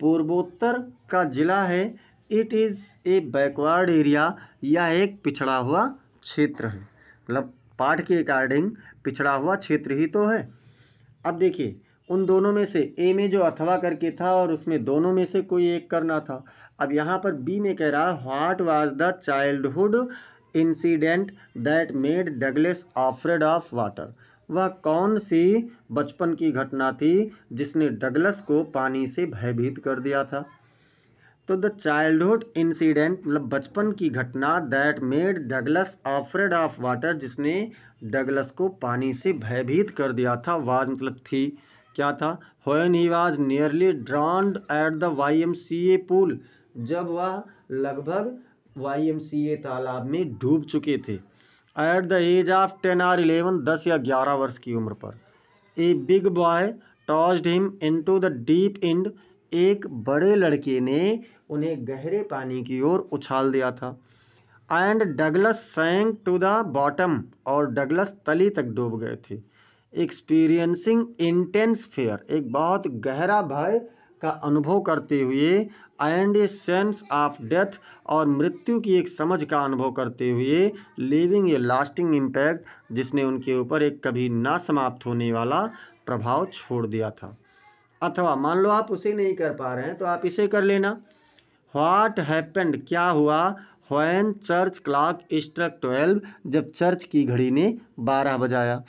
पूर्वोत्तर का जिला है। It is a backward area, यह एक पिछड़ा हुआ क्षेत्र है। मतलब पाठ के अकॉर्डिंग पिछड़ा हुआ क्षेत्र ही तो है। अब देखिए उन दोनों में से ए में जो अथवा करके था और उसमें दोनों में से कोई एक करना था। अब यहाँ पर बी में कह रहा है what was the childhood incident that made Douglas afraid of water, वह कौन सी बचपन की घटना थी जिसने डगलस को पानी से भयभीत कर दिया था? तो द चाइल्डहुड इंसिडेंट मतलब बचपन की घटना, that made Douglas afraid of water, जिसने डगलस को पानी से भयभीत कर दिया था। वाज मतलब थी, क्या था? When he was nearly ड्राउन्ड at the YMCA pool, जब वह लगभग YMCA तालाब में डूब चुके थे। एट द एज ऑफ 10 और 11, 10 या 11 वर्ष की उम्र पर। A big boy tossed him into the deep and, एक बड़े लड़के ने उन्हें गहरे पानी की ओर उछाल दिया था। And Douglas sank to the bottom, और डगलस तली तक डूब गए थे। एक्सपीरियंसिंग इंटेंस फियर, एक बहुत गहरा भय का अनुभव करते हुए। And a sense of death, और मृत्यु की एक समझ का अनुभव करते हुए। लिविंग ए लास्टिंग इम्पैक्ट, जिसने उनके ऊपर एक कभी ना समाप्त होने वाला प्रभाव छोड़ दिया था। अथवा मान लो आप उसे नहीं कर पा रहे हैं, तो आप इसे कर लेना। व्हाट हैपेंड, क्या हुआ? व्हेन चर्च क्लॉक स्ट्रक 12, जब चर्च की घड़ी ने 12 बजाया।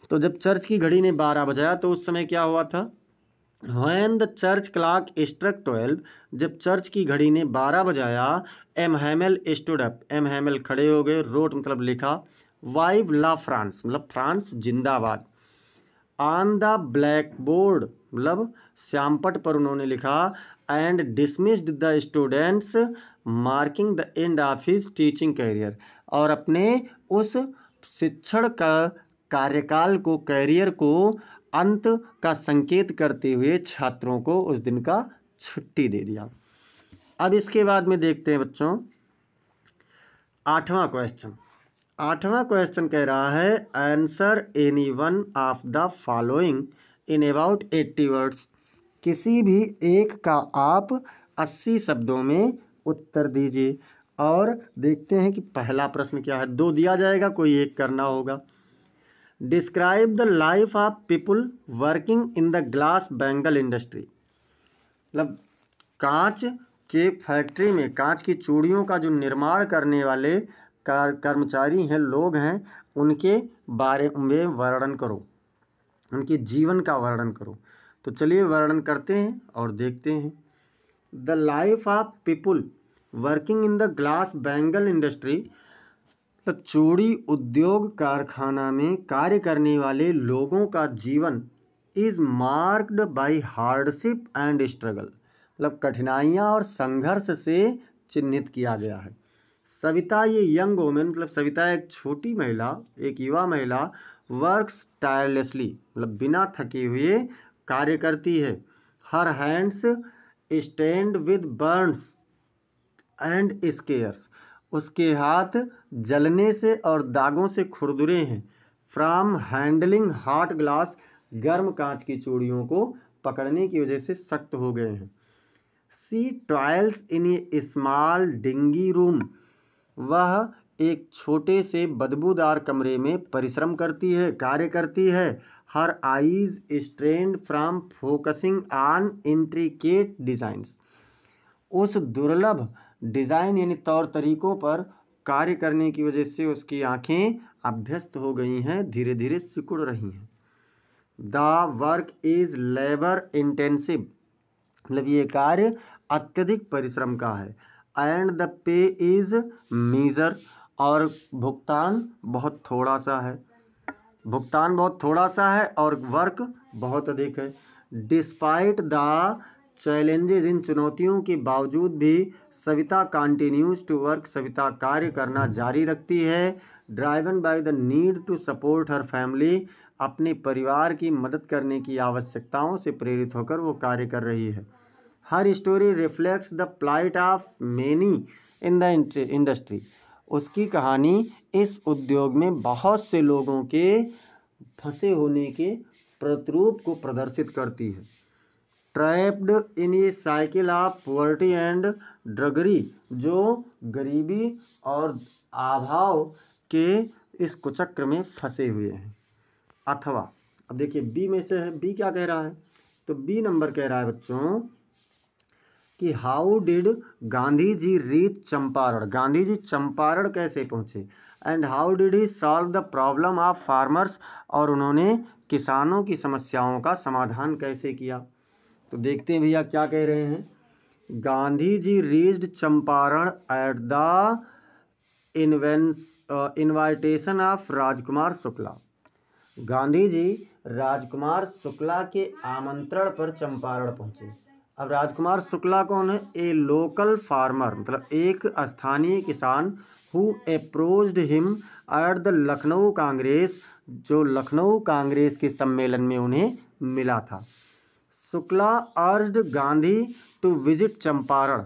तो जब चर्च की घड़ी ने 12 बजाया तो उस समय क्या हुआ था? When the church clock struck 12, जब चर्च की घड़ी ने 12 बजाया। M Hamel stood up, M Hamel खड़े हो गए। रोट मतलब लिखा। वाइव ला फ्रांस मतलब फ्रांस जिंदाबाद। ऑन द ब्लैक बोर्ड मतलब श्यामपट पर उन्होंने लिखा। And dismissed the students marking the end of his teaching career, और अपने उस शिक्षण का कार्यकाल को, कैरियर को अंत का संकेत करते हुए छात्रों को उस दिन का छुट्टी दे दिया। अब इसके बाद में देखते हैं बच्चों 8वां क्वेश्चन। 8वां क्वेश्चन कह रहा है answer any one of the following in about 80 words. किसी भी एक का आप 80 शब्दों में उत्तर दीजिए। और देखते हैं कि पहला प्रश्न क्या है। 2 दिया जाएगा, कोई एक करना होगा। Describe the life of people working in the glass bangle industry. मतलब कांच के फैक्ट्री में कांच की चूड़ियों का जो निर्माण करने वाले कर्मचारी हैं, लोग हैं, उनके बारे में वर्णन करो, उनके जीवन का वर्णन करो। तो चलिए वर्णन करते हैं और देखते हैं। The life of people working in the glass bangle industry, तो चूड़ी उद्योग कारखाना में कार्य करने वाले लोगों का जीवन is marked by hardship and struggle, मतलब कठिनाइयाँ और संघर्ष से चिन्हित किया गया है। सविता, ये यंग वुमेन, मतलब सविता एक छोटी महिला, एक युवा महिला, वर्क्स टायरलेसली, मतलब बिना थके हुए कार्य करती है। Her hands stained with burns and scars, उसके हाथ जलने से और दागों से खुरदुरे हैं। फ्रॉम हैंडलिंग हॉट ग्लास, गर्म कांच की चूड़ियों को पकड़ने की वजह से सख्त हो गए हैं। सी टॉयल्स इन ए स्मॉल डिंगी रूम, वह एक छोटे से बदबूदार कमरे में परिश्रम करती है, कार्य करती है। Her eyes strained from focusing on intricate designs, उस दुर्लभ डिज़ाइन यानी तौर तरीकों पर कार्य करने की वजह से उसकी आंखें अभ्यस्त हो गई हैं, धीरे धीरे सिकुड़ रही हैं। The work is labour intensive, मतलब ये कार्य अत्यधिक परिश्रम का है। And the pay is meagre, और भुगतान बहुत थोड़ा सा है, भुगतान बहुत थोड़ा सा है और वर्क बहुत अधिक है। डिस्पाइट द चैलेंजेस, इन चुनौतियों के बावजूद भी Savita continues to work, Savita कार्य करना जारी रखती है। Driven by the need to support her family, अपने परिवार की मदद करने की आवश्यकताओं से प्रेरित होकर वो कार्य कर रही है। हर story reflects the plight of many in the industry, उसकी कहानी इस उद्योग में बहुत से लोगों के फंसे होने के प्रतिरूप को प्रदर्शित करती है। Trapped in a cycle of poverty and drudgery, जो गरीबी और अभाव के इस कुचक्र में फंसे हुए हैं। अथवा, अब देखिए बी में से है, बी क्या कह रहा है, तो बी नंबर कह रहा है बच्चों कि how did Gandhi ji reach Champaran, Gandhi ji Champaran कैसे पहुँचे। And how did he solve the problem of farmers, और उन्होंने किसानों की समस्याओं का समाधान कैसे किया। तो देखते हैं भैया क्या कह रहे हैं। Gandhi ji reached Champaran at the invitation of Rajkumar Shukla, Gandhi ji Rajkumar Shukla के आमंत्रण पर चंपारण पहुंचे। अब राजकुमार शुक्ला कौन है, ए लोकल फार्मर, मतलब एक स्थानीय किसान, who approached him at the Lucknow Congress, जो लखनऊ कांग्रेस के सम्मेलन में उन्हें मिला था। Shukla urged Gandhi to visit Champaran,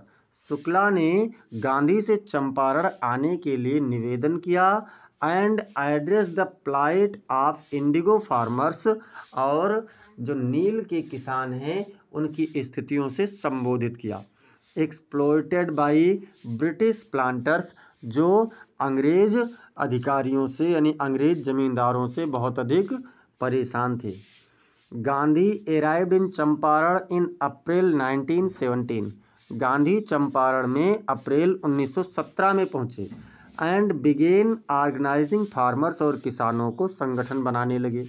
Shukla ने गांधी से चंपारण आने के लिए निवेदन किया। And address the plight of indigo farmers, और जो नील के किसान हैं उनकी स्थितियों से संबोधित किया। एक्सप्लॉइटेड बाय ब्रिटिश प्लांटर्स, जो अंग्रेज अधिकारियों से यानी अंग्रेज जमींदारों से बहुत अधिक परेशान थे। गांधी अराइव्ड इन चंपारण इन अप्रैल 1917, गांधी चंपारण में अप्रैल 1917 में पहुंचे। एंड बिगेन ऑर्गेनाइजिंग फार्मर्स, और किसानों को संगठन बनाने लगे।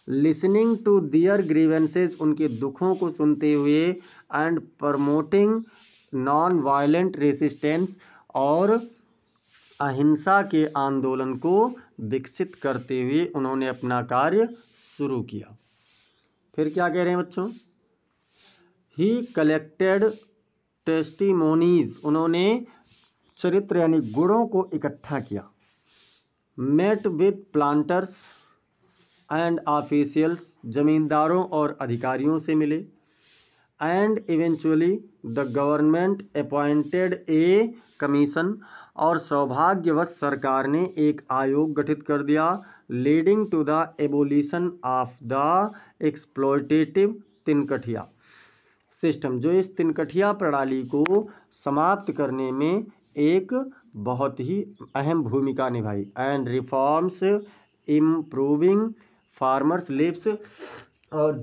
लिसनिंग टू दियर ग्रीवेंसेज, उनके दुखों को सुनते हुए। And promoting non violent resistance, और अहिंसा के आंदोलन को विकसित करते हुए उन्होंने अपना कार्य शुरू किया। फिर क्या कह रहे हैं बच्चों, ही कलेक्टेड टेस्टिमोनीज, उन्होंने चरित्र यानी गुणों को इकट्ठा किया। Met with planters and officials, जमींदारों और अधिकारियों से मिले। And eventually the government appointed a commission, और सौभाग्यवश सरकार ने एक आयोग गठित कर दिया, leading to the abolition of the exploitative tinkathia system, जो इस तिनकठिया प्रणाली को समाप्त करने में एक बहुत ही अहम भूमिका निभाई। And reforms improving farmers lives, और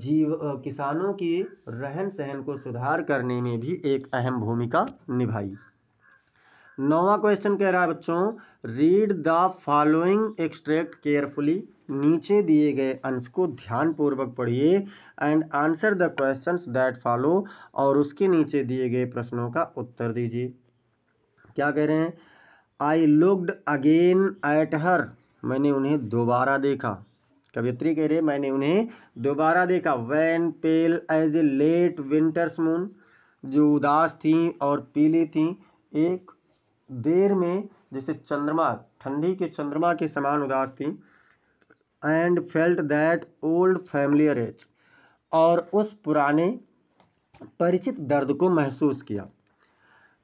किसानों की रहन सहन को सुधार करने में भी एक अहम भूमिका निभाई। 9वां क्वेश्चन कह रहा है बच्चों, read the following extract carefully, नीचे दिए गए अंश को ध्यानपूर्वक पढ़िए। And answer the questions that follow, और उसके नीचे दिए गए प्रश्नों का उत्तर दीजिए। क्या कह रहे हैं? I looked again at her, मैंने उन्हें दोबारा देखा। कवियत्री कह रहे मैंने उन्हें दोबारा देखा। Wan pale as a late winter's moon, जो उदास थी और पीली थी एक देर में जैसे चंद्रमा, ठंडी के चंद्रमा के समान उदास थी। And felt that old familiar ache, और उस पुराने परिचित दर्द को महसूस किया।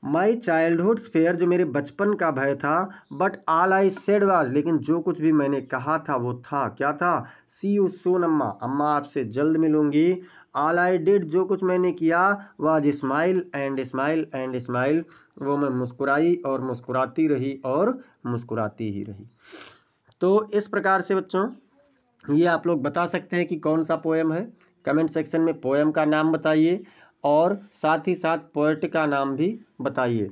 माई चाइल्डहुड फेयर, जो मेरे बचपन का भय था। But all I said was, लेकिन जो कुछ भी मैंने कहा था वो था, क्या था? सी यू सून अम्मा, अम्मा आपसे जल्द मिलूंगी। ऑल आई डिड, जो कुछ मैंने किया, was smile and smile and smile, वो मैं मुस्कुराई और मुस्कुराती रही और मुस्कुराती ही रही। तो इस प्रकार से बच्चों ये आप लोग बता सकते हैं कि कौन सा पोएम है। कमेंट सेक्शन में पोएम का नाम बताइए और साथ ही साथ पोएट का नाम भी बताइए।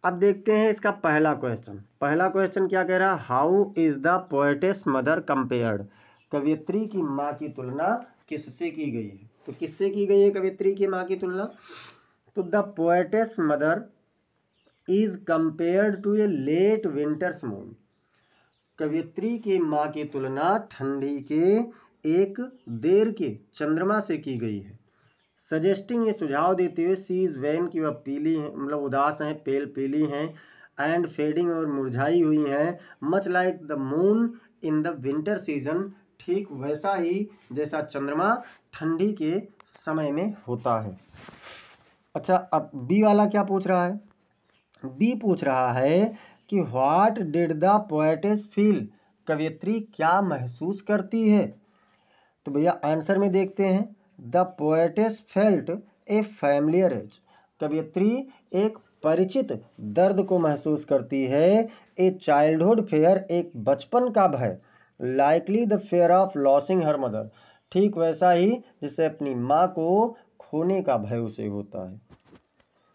अब देखते हैं इसका पहला क्वेश्चन। पहला क्वेश्चन क्या कह रहा है? How is the poetess mother compared, कवियत्री की माँ की तुलना किससे की गई है? तो किससे की गई है कवियत्री की माँ की तुलना? तो the poetess mother is compared to a late winter's moon, कवियत्री की माँ की तुलना ठंडी के एक देर के चंद्रमा से की गई है। सजेस्टिंग, ये सुझाव देते हुए, सी इज वैन, की वह पीली हैं, मतलब उदास हैं, पेल पीली हैं। एंड फेडिंग, और मुरझाई हुई हैं। Much like the moon in the winter season, ठीक वैसा ही जैसा चंद्रमा ठंडी के समय में होता है। अच्छा, अब बी वाला क्या पूछ रहा है? बी पूछ रहा है कि what did the poetess feel, कवियत्री क्या महसूस करती है? तो भैया आंसर में देखते हैं। The poetess felt a familiar ache, कवियत्री एक परिचित दर्द को महसूस करती है। ए चाइल्डहुड फेयर, एक बचपन का भय। Likely the fair of losing her mother, ठीक वैसा ही जिससे अपनी माँ को खोने का भय उसे होता है।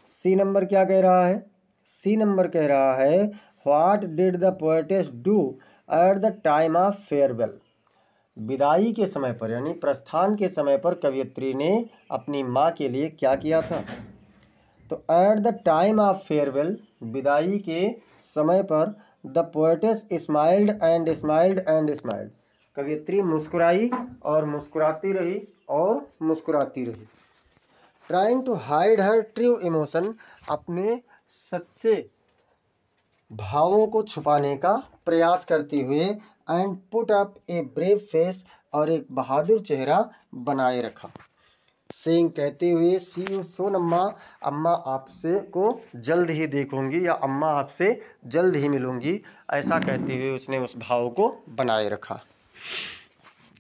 सी नंबर क्या कह रहा है? सी नंबर कह रहा है what did the poetess do at the time of farewell, विदाई के समय पर यानी प्रस्थान के समय पर कवियत्री ने अपनी माँ के लिए क्या किया था? तो at the time of farewell, विदाई के समय पर, the poetess smiled and smiled and smiled, कवियत्री मुस्कुराई और मुस्कुराती रही और मुस्कुराती रही। Trying to hide her true emotion, अपने सच्चे भावों को छुपाने का प्रयास करते हुए। And put up a brave face, और एक बहादुर चेहरा बनाए रखा। सेइंग, कहते हुए, सी यू सून अम्मा, अम्मा आपसे को जल्द ही देखूंगी, या अम्मा आपसे जल्द ही मिलूंगी, ऐसा कहते हुए उसने उस भाव को बनाए रखा।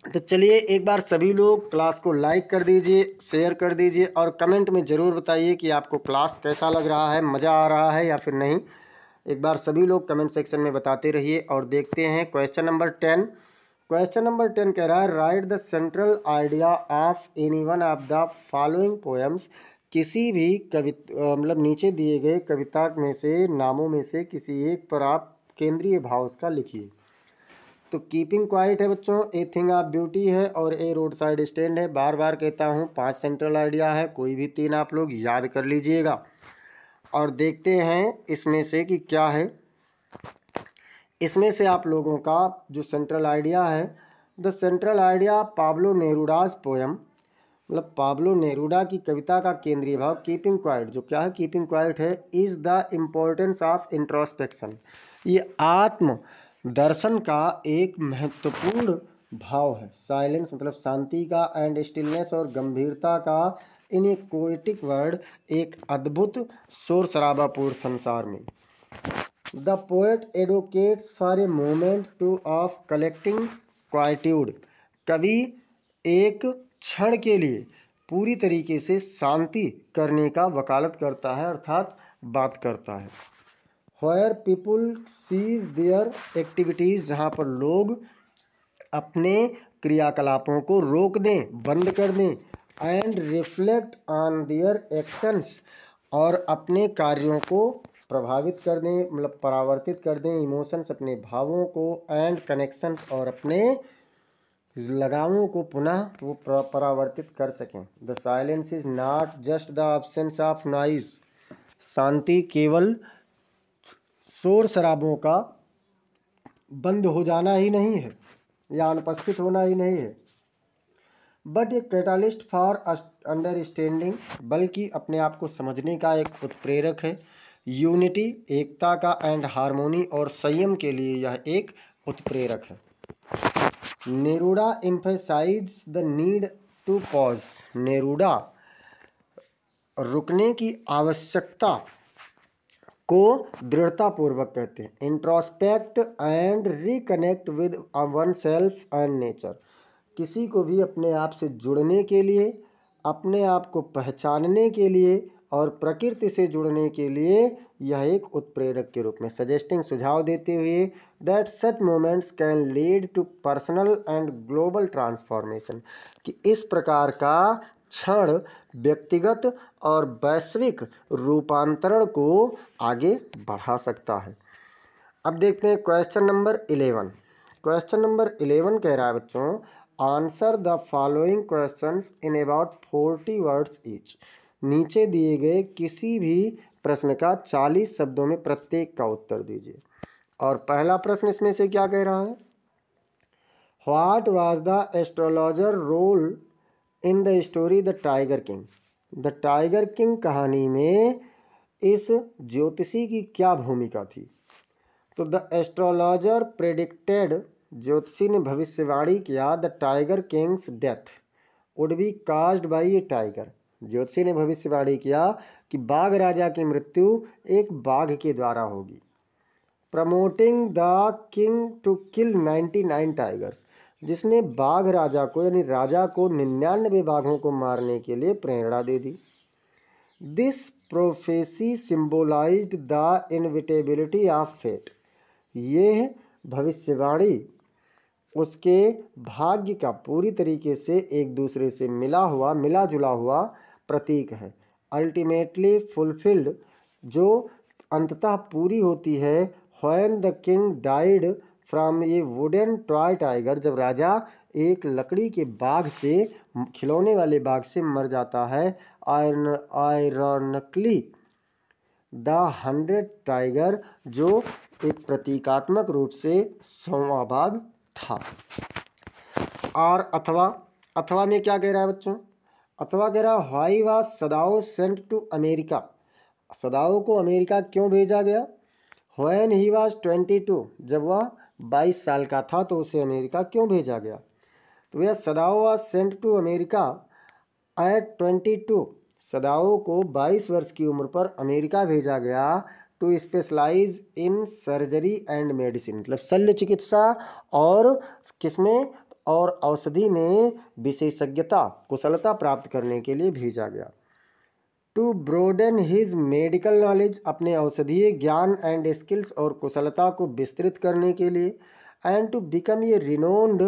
तो चलिए एक बार सभी लोग क्लास को लाइक कर दीजिए, शेयर कर दीजिए, और कमेंट में ज़रूर बताइए कि आपको क्लास कैसा लग रहा है, मज़ा आ रहा है या फिर नहीं। एक बार सभी लोग कमेंट सेक्शन में बताते रहिए। और देखते हैं क्वेश्चन नंबर 10। क्वेश्चन नंबर 10 कह रहा है right the central idea of any one of the following poems, किसी भी मतलब नीचे दिए गए कविता में से, नामों में से किसी एक पर आप केंद्रीय भाव उसका लिखिए। तो कीपिंग क्वाइट है बच्चों, ए थिंग ऑफ ब्यूटी है, और ए रोड साइड स्टैंड है। बार बार कहता हूँ 5 सेंट्रल आइडिया है, कोई भी 3 आप लोग याद कर लीजिएगा। और देखते हैं इसमें से कि क्या है। इसमें से आप लोगों का जो सेंट्रल आइडिया है, the central idea Pablo Neruda's poem, मतलब पाब्लो नेरूडा की कविता का केंद्रीय भाव कीपिंग क्वाइट, जो क्या है कीपिंग क्वाइट है, is the importance of introspection, ये आत्म दर्शन का एक महत्वपूर्ण भाव है। साइलेंस मतलब शांति का, एंड स्टिलनेस और गंभीरता का इन ए पोएटिक वर्ड, एक अद्भुत शोर शराबापूर्ण संसार में। The poet advocates for a moment two of collecting quietude. कवि एक क्षण के लिए पूरी तरीके से शांति करने का वकालत करता है, अर्थात बात करता है। Where people cease their activities, जहाँ पर लोग अपने क्रियाकलापों को रोक दें, बंद कर दें, and reflect on their actions, और अपने कार्यों को प्रभावित कर दें, मतलब परावर्तित कर दें, इमोशंस अपने भावों को, and connections और अपने लगावों को पुनः वो परावर्तित कर सकें। The silence is not just the absence of noise, शांति केवल शोर शराबों का बंद हो जाना ही नहीं है या अनुपस्थित होना ही नहीं है, but a catalyst for understanding, बल्कि अपने आप को समझने का एक उत्प्रेरक है। यूनिटी एकता का, एंड हार्मोनी और संयम के लिए यह एक उत्प्रेरक है। Neruda emphasise the need to pause. Neruda रुकने की आवश्यकता को दृढ़तापूर्वक कहते हैं। Introspect and reconnect with one self and nature. किसी को भी अपने आप से जुड़ने के लिए, अपने आप को पहचानने के लिए और प्रकृति से जुड़ने के लिए यह एक उत्प्रेरक के रूप में सजेस्टिंग, सुझाव देते हुए that such moments can lead to personal and global transformation, कि इस प्रकार का क्षण व्यक्तिगत और वैश्विक रूपांतरण को आगे बढ़ा सकता है। अब देखते हैं क्वेश्चन नंबर 11। क्वेश्चन नंबर 11 कह रहा है बच्चों, answer the following questions in about 40 words each. नीचे दिए गए किसी भी प्रश्न का 40 शब्दों में प्रत्येक का उत्तर दीजिए। और पहला प्रश्न इसमें से क्या कह रहा है, what was the astrologer role in the story the tiger king. The tiger king कहानी में इस ज्योतिषी की क्या भूमिका थी। तो द एस्ट्रोलॉजर प्रेडिक्टेड, ज्योतिषी ने भविष्यवाणी किया, the tiger Kings death would be caused by A tiger. ज्योतिषी ने भविष्यवाणी किया कि बाघ राजा की मृत्यु एक बाघ के द्वारा होगी। Promoting the king to kill 99 tigers, जिसने बाघ राजा को यानी राजा को 99 बाघों को मारने के लिए प्रेरणा दे दी। This prophecy symbolised the inevitability of fate, ये भविष्यवाणी उसके भाग्य का पूरी तरीके से एक दूसरे से मिला जुला हुआ प्रतीक है। अल्टीमेटली फुलफिल्ड, जो अंततः पूरी होती है। When the king died from A wooden toy tiger, जब राजा एक लकड़ी के बाघ से, खिलौने वाले बाघ से मर जाता है। आयरॉनिकली द 100 टाइगर, जो एक प्रतीकात्मक रूप से 100वां बाघ था। और अथवा में क्या कह रहा है बच्चों, अथवा कह रहा है why was Sadao sent to America. Sadao को अमेरिका क्यों भेजा गया। व्हेन ही वाज 22, जब वह 22 साल का था तो उसे अमेरिका क्यों भेजा गया। तो यह Sadao was sent to America at 22, Sadao को 22 वर्ष की उम्र पर अमेरिका भेजा गया to specialise in surgery and medicine, मतलब शल्य चिकित्सा और किसमें, और औषधि में विशेषज्ञता, कुशलता प्राप्त करने के लिए भेजा गया। To broaden his medical knowledge, अपने औषधीय ज्ञान एंड स्किल्स और कुशलता को विस्तृत करने के लिए। And to become a renowned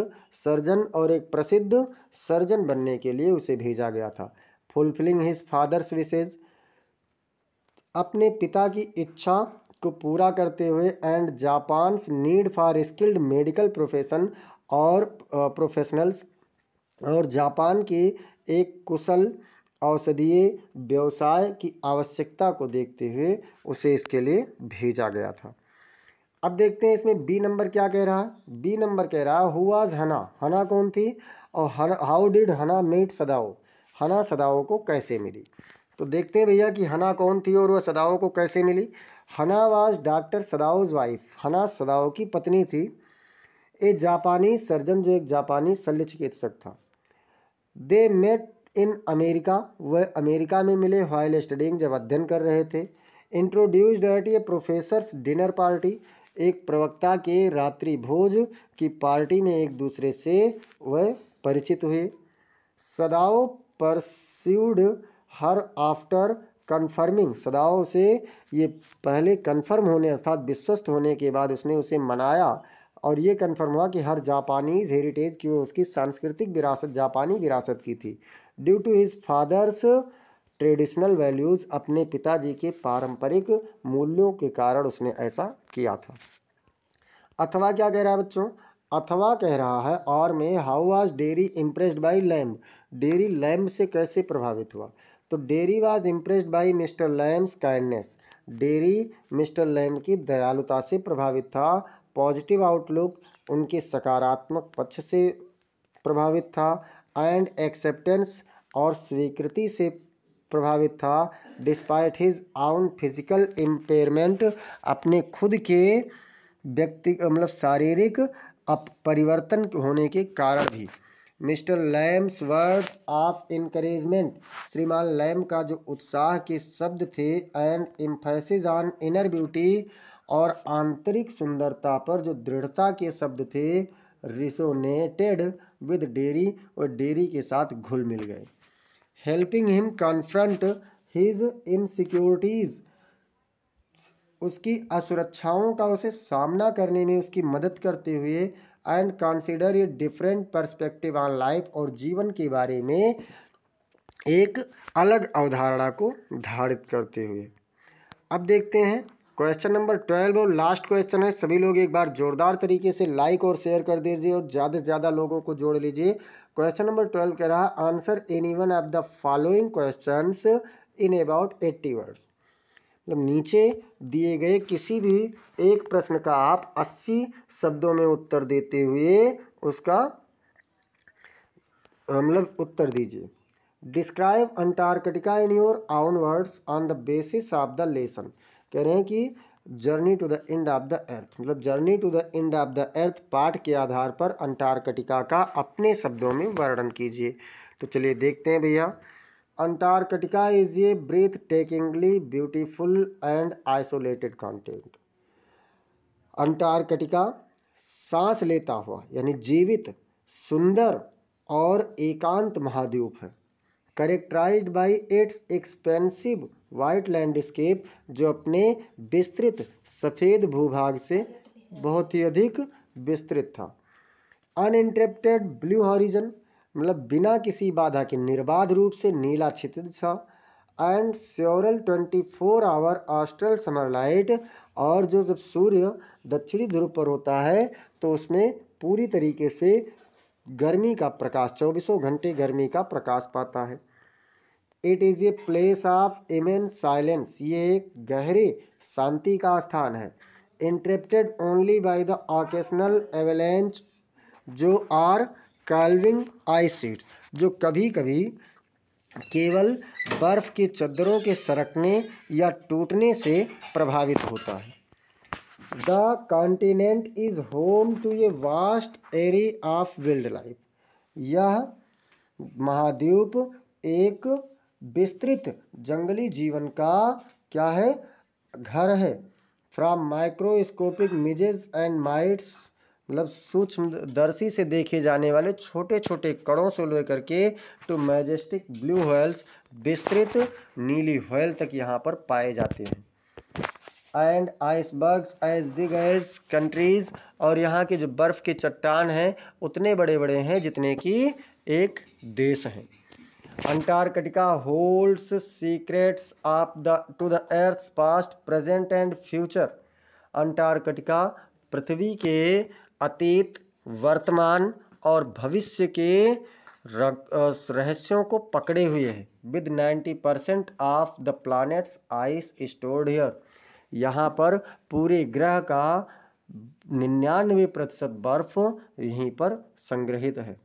surgeon, और एक प्रसिद्ध सर्जन बनने के लिए उसे भेजा गया था। फुलफिलिंग हिज फादर्स विशेज, अपने पिता की इच्छा को पूरा करते हुए। And Japan's need for skilled medical profession, और प्रोफेशनल्स, और जापान के एक कुशल औषधीय व्यवसाय की आवश्यकता को देखते हुए उसे इसके लिए भेजा गया था। अब देखते हैं इसमें बी नंबर क्या कह रहा है। बी नंबर कह रहा है हु वाज हना, हना कौन थी, और हाउ डिड हना मीट सदाओ, हना सदाओ को कैसे मिली। तो देखते हैं भैया कि हना कौन थी और वह सदाओ को कैसे मिली। हना वाज डॉक्टर सदाओज वाइफ। हना सदाओ की पत्नी थी। ए जापानी सर्जन, जो एक जापानी शल्य चिकित्सक था। दे मेट इन अमेरिका, वह अमेरिका में मिले व्हाइल स्टडिंग, जब अध्ययन कर रहे थे। इंट्रोड्यूस्ड एट ए प्रोफेसर्स डिनर पार्टी, एक प्रवक्ता के रात्रि भोज की पार्टी में एक दूसरे से वह परिचित हुए। सदाओ परस्यूड हर आफ्टर कन्फर्मिंग, सदाओ से ये पहले कन्फर्म होने अर्थात विश्वस्त होने के बाद उसने उसे मनाया और ये कन्फर्म हुआ कि हर जापानीज हेरिटेज की, उसकी सांस्कृतिक विरासत जापानी विरासत की थी। Due to his father's traditional values, अपने पिताजी के पारंपरिक मूल्यों के कारण उसने ऐसा किया था। अथवा क्या कह रहा है बच्चों? अथवा कह रहा है और में how was dairy impressed by lamb, dairy lamb से कैसे प्रभावित हुआ? तो dairy was impressed by mister Lamb's kindness, dairy mister lamb की दयालुता से प्रभावित था। पॉजिटिव आउटलुक, उनके सकारात्मक पक्ष से प्रभावित था। एंड एक्सेप्टेंस, और स्वीकृति से प्रभावित था। डिस्पाइट हिज आउन फिजिकल इम्पेयरमेंट, अपने खुद के व्यक्ति मतलब शारीरिक परिवर्तन होने के कारण भी। Mister Lamb's words of encouragement, श्रीमान लैम का जो उत्साह के शब्द थे, and emphasis on inner beauty, और आंतरिक सुंदरता पर जो दृढ़ता के शब्द थे, रिसोनेटेड विद डेरी, और डेरी के साथ घुल मिल गए। Helping him confront his insecurities, उसकी असुरक्षाओं का उसे सामना करने में उसकी मदद करते हुए। And consider a different perspective on life, और जीवन के बारे में एक अलग अवधारणा को धारित करते हुए। अब देखते हैं क्वेश्चन नंबर 12 और लास्ट क्वेश्चन है। सभी लोग एक बार जोरदार तरीके से लाइक और शेयर कर दीजिए और ज़्यादा से ज़्यादा लोगों को जोड़ लीजिए। क्वेश्चन नंबर 12 कह रहा है answer any one of the following questions in about 80 words, मतलब नीचे दिए गए किसी भी एक प्रश्न का आप 80 शब्दों में उत्तर देते हुए उसका मतलब उत्तर दीजिए। Describe Antarctica in your own words on the basis of the lesson, कह रहे हैं कि journey to the end of the earth, मतलब journey to the end of the earth पाठ के आधार पर अंटार्कटिका का अपने शब्दों में वर्णन कीजिए। तो चलिए देखते हैं भैया। Antarctica is a breathtakingly beautiful and isolated continent, Antarctica सांस लेता हुआ यानी जीवित, सुंदर और एकांत महाद्वीप है। Characterised bye it's expensive white landscape, जो अपने विस्तृत सफ़ेद भूभाग से बहुत ही अधिक विस्तृत था। अनइंटरप्टेड ब्लू हॉरिजन, मतलब बिना किसी बाधा के निर्बाध रूप से नीला क्षितिज था। एंड स्योरल 24 आवर ऑस्ट्रल समर लाइट, और जो जब सूर्य दक्षिणी ध्रुव पर होता है तो उसमें पूरी तरीके से गर्मी का प्रकाश, 24 घंटे गर्मी का प्रकाश पाता है। It is a place of immense silence, ये एक गहरे शांति का स्थान है। Interrupted only by the occasional avalanche, जो आर कैल्विंग आइस शीट्स, जो कभी कभी केवल बर्फ की चद्दरों के सरकने या टूटने से प्रभावित होता है। The continent is home to a vast area of wildlife, यह महाद्वीप एक विस्तृत जंगली जीवन का क्या है, घर है। From microscopic Mises and mites, मतलब सूक्ष्मदर्शी से देखे जाने वाले छोटे छोटे कणों से लेकर के टू मैजेस्टिक ब्लू व्हेल्स, विस्तृत नीली व्हेल तक यहाँ पर पाए जाते हैं। And icebergs as big as countries, और यहाँ के जो बर्फ़ के चट्टान हैं उतने बड़े बड़े हैं जितने कि एक देश हैं। Antarctica holds secrets of the to the earth's past present and future, Antarctica पृथ्वी के अतीत, वर्तमान और भविष्य के रहस्यों को पकड़े हुए है। With 90% of the planets ice stored here, यहाँ पर पूरे ग्रह का 99% बर्फ यहीं पर संग्रहित है।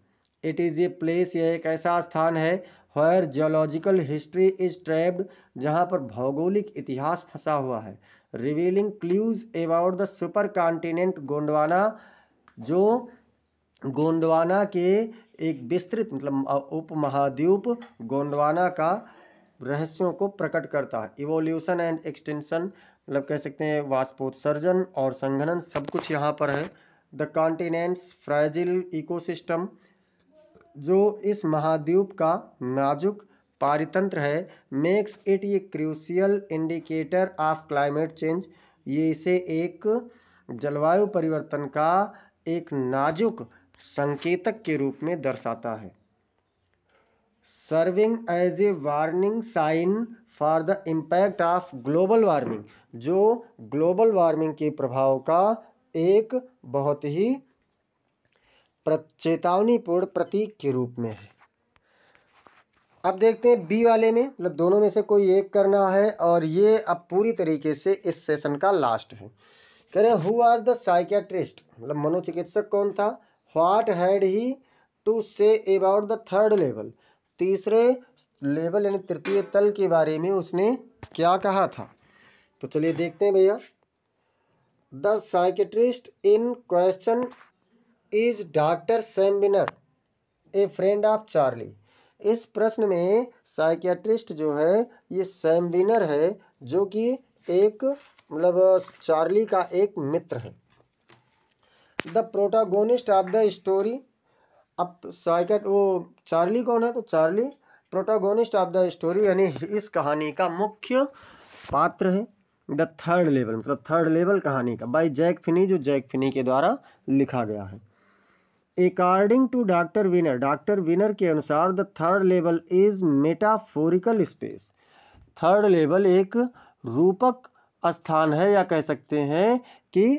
इट इज़ ए प्लेस, यह एक ऐसा स्थान है where geological history is trapped, जहाँ पर भौगोलिक इतिहास फंसा हुआ है। Revealing clues about the supercontinent Gondwana, जो गोंडवाना के एक विस्तृत मतलब उपमहाद्वीप गोंडवाना का रहस्यों को प्रकट करता है। इवोल्यूशन एंड एक्सटेंशन, मतलब कह सकते हैं वाष्पोत्सर्जन और संघनन, सब कुछ यहाँ पर है। द कॉन्टिनेंट्स फ्राजिल इकोसिस्टम, जो इस महाद्वीप का नाजुक पारितंत्र है। Makes it a crucial indicator of climate change, ये इसे एक जलवायु परिवर्तन का एक नाजुक संकेतक के रूप में दर्शाता है। Serving as a warning sign for the impact of global warming, जो ग्लोबल वार्मिंग के प्रभाव का एक बहुत ही चेतावनीपूर्ण प्रतीक के रूप में है। अब देखते हैं बी वाले में, मतलब दोनों में से कोई एक करना है, और ये अब पूरी तरीके से इस सेशन का लास्ट है। कह रहे हु वाज द साइकियाट्रिस्ट, मतलब मनोचिकित्सक कौन था। What had he to say about the third level, तीसरे लेवल यानी तृतीय तल के बारे में उसने क्या कहा था। तो चलिए देखते हैं भैया। The psychiatrist in question is doctor Sam winner, A friend of Charlie. इस प्रश्न में साइकियाट्रिस्ट जो है ये सैम विनर है, जो कि एक मतलब चार्ली का एक मित्र है। The protagonist of the story, अब वो चार्ली कौन है, तो Charlie protagonist of the story यानी इस कहानी का मुख्य पात्र है। द थर्ड लेवल मतलब थर्ड लेवल कहानी का, बाय जैक फिनी, जो जैक फिनी के द्वारा लिखा गया है। According to doctor Weiner, doctor Weiner के अनुसार the third level is metaphorical space, third level एक रूपक स्थान है, या कह सकते हैं कि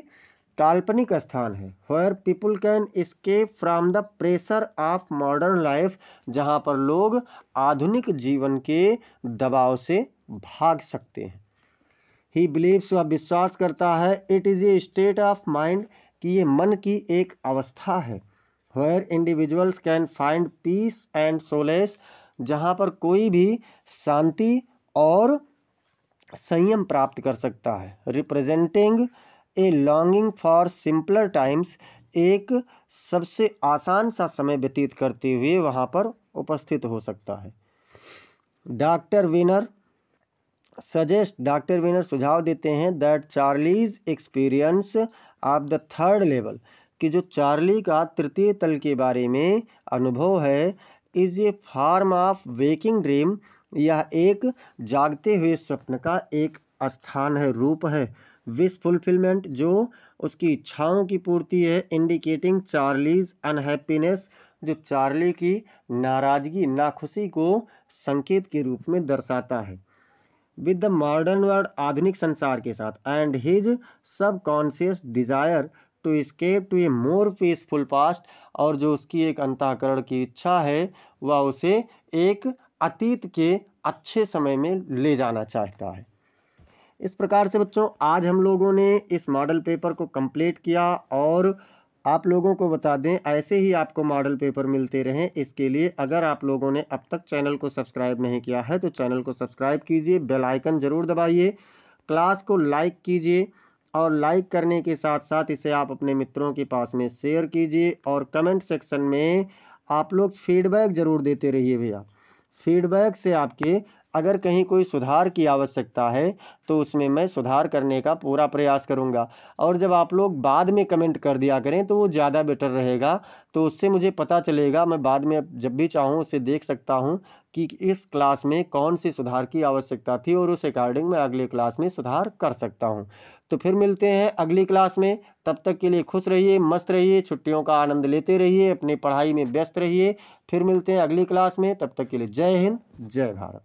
काल्पनिक स्थान है। Where people can escape from the pressure of modern life, जहाँ पर लोग आधुनिक जीवन के दबाव से भाग सकते हैं। ही बिलीव्स, वह विश्वास करता है, it is a state of mind, कि ये मन की एक अवस्था है। Where individuals can find peace and solace, जहाँ पर कोई भी शांति और संयम प्राप्त कर सकता है। Representing A longing for simpler times, एक सबसे आसान सा समय व्यतीत करते हुए वहाँ पर उपस्थित हो सकता है। डॉक्टर विनर सुझाव देते हैं that Charlie's experience of the third level, कि जो चार्ली का तृतीय तल के बारे में अनुभव है, is a form of waking dream, यह एक जागते हुए स्वप्न का एक स्थान है, रूप है। विश फुलफिलमेंट, जो उसकी इच्छाओं की पूर्ति है। इंडिकेटिंग चार्लीज अनहैप्पीनेस, जो चार्ली की नाराजगी नाखुशी को संकेत के रूप में दर्शाता है। विद द मॉडर्न वर्ल्ड, आधुनिक संसार के साथ। And his subconscious desire to escape to a more peaceful past, और जो उसकी एक अंतःकरण की इच्छा है वह उसे एक अतीत के अच्छे समय में ले जाना चाहता है। इस प्रकार से बच्चों आज हम लोगों ने इस मॉडल पेपर को कंप्लीट किया, और आप लोगों को बता दें ऐसे ही आपको मॉडल पेपर मिलते रहें, इसके लिए अगर आप लोगों ने अब तक चैनल को सब्सक्राइब नहीं किया है तो चैनल को सब्सक्राइब कीजिए, बेल आइकन ज़रूर दबाइए, क्लास को लाइक कीजिए, और लाइक करने के साथ साथ इसे आप अपने मित्रों के पास में शेयर कीजिए, और कमेंट सेक्शन में आप लोग फीडबैक ज़रूर देते रहिए भैया। फीडबैक से आपके अगर कहीं कोई सुधार की आवश्यकता है तो उसमें मैं सुधार करने का पूरा प्रयास करूंगा, और जब आप लोग बाद में कमेंट कर दिया करें तो वो ज़्यादा बेटर रहेगा, तो उससे मुझे पता चलेगा, मैं बाद में जब भी चाहूँ उसे देख सकता हूँ कि इस क्लास में कौन सी सुधार की आवश्यकता थी, और उस अकॉर्डिंग मैं अगले क्लास में सुधार कर सकता हूँ। तो फिर मिलते हैं अगली क्लास में, तब तक के लिए खुश रहिए, मस्त रहिए, छुट्टियों का आनंद लेते रहिए, अपनी पढ़ाई में व्यस्त रहिए। फिर मिलते हैं अगली क्लास में, तब तक के लिए जय हिंद, जय भारत।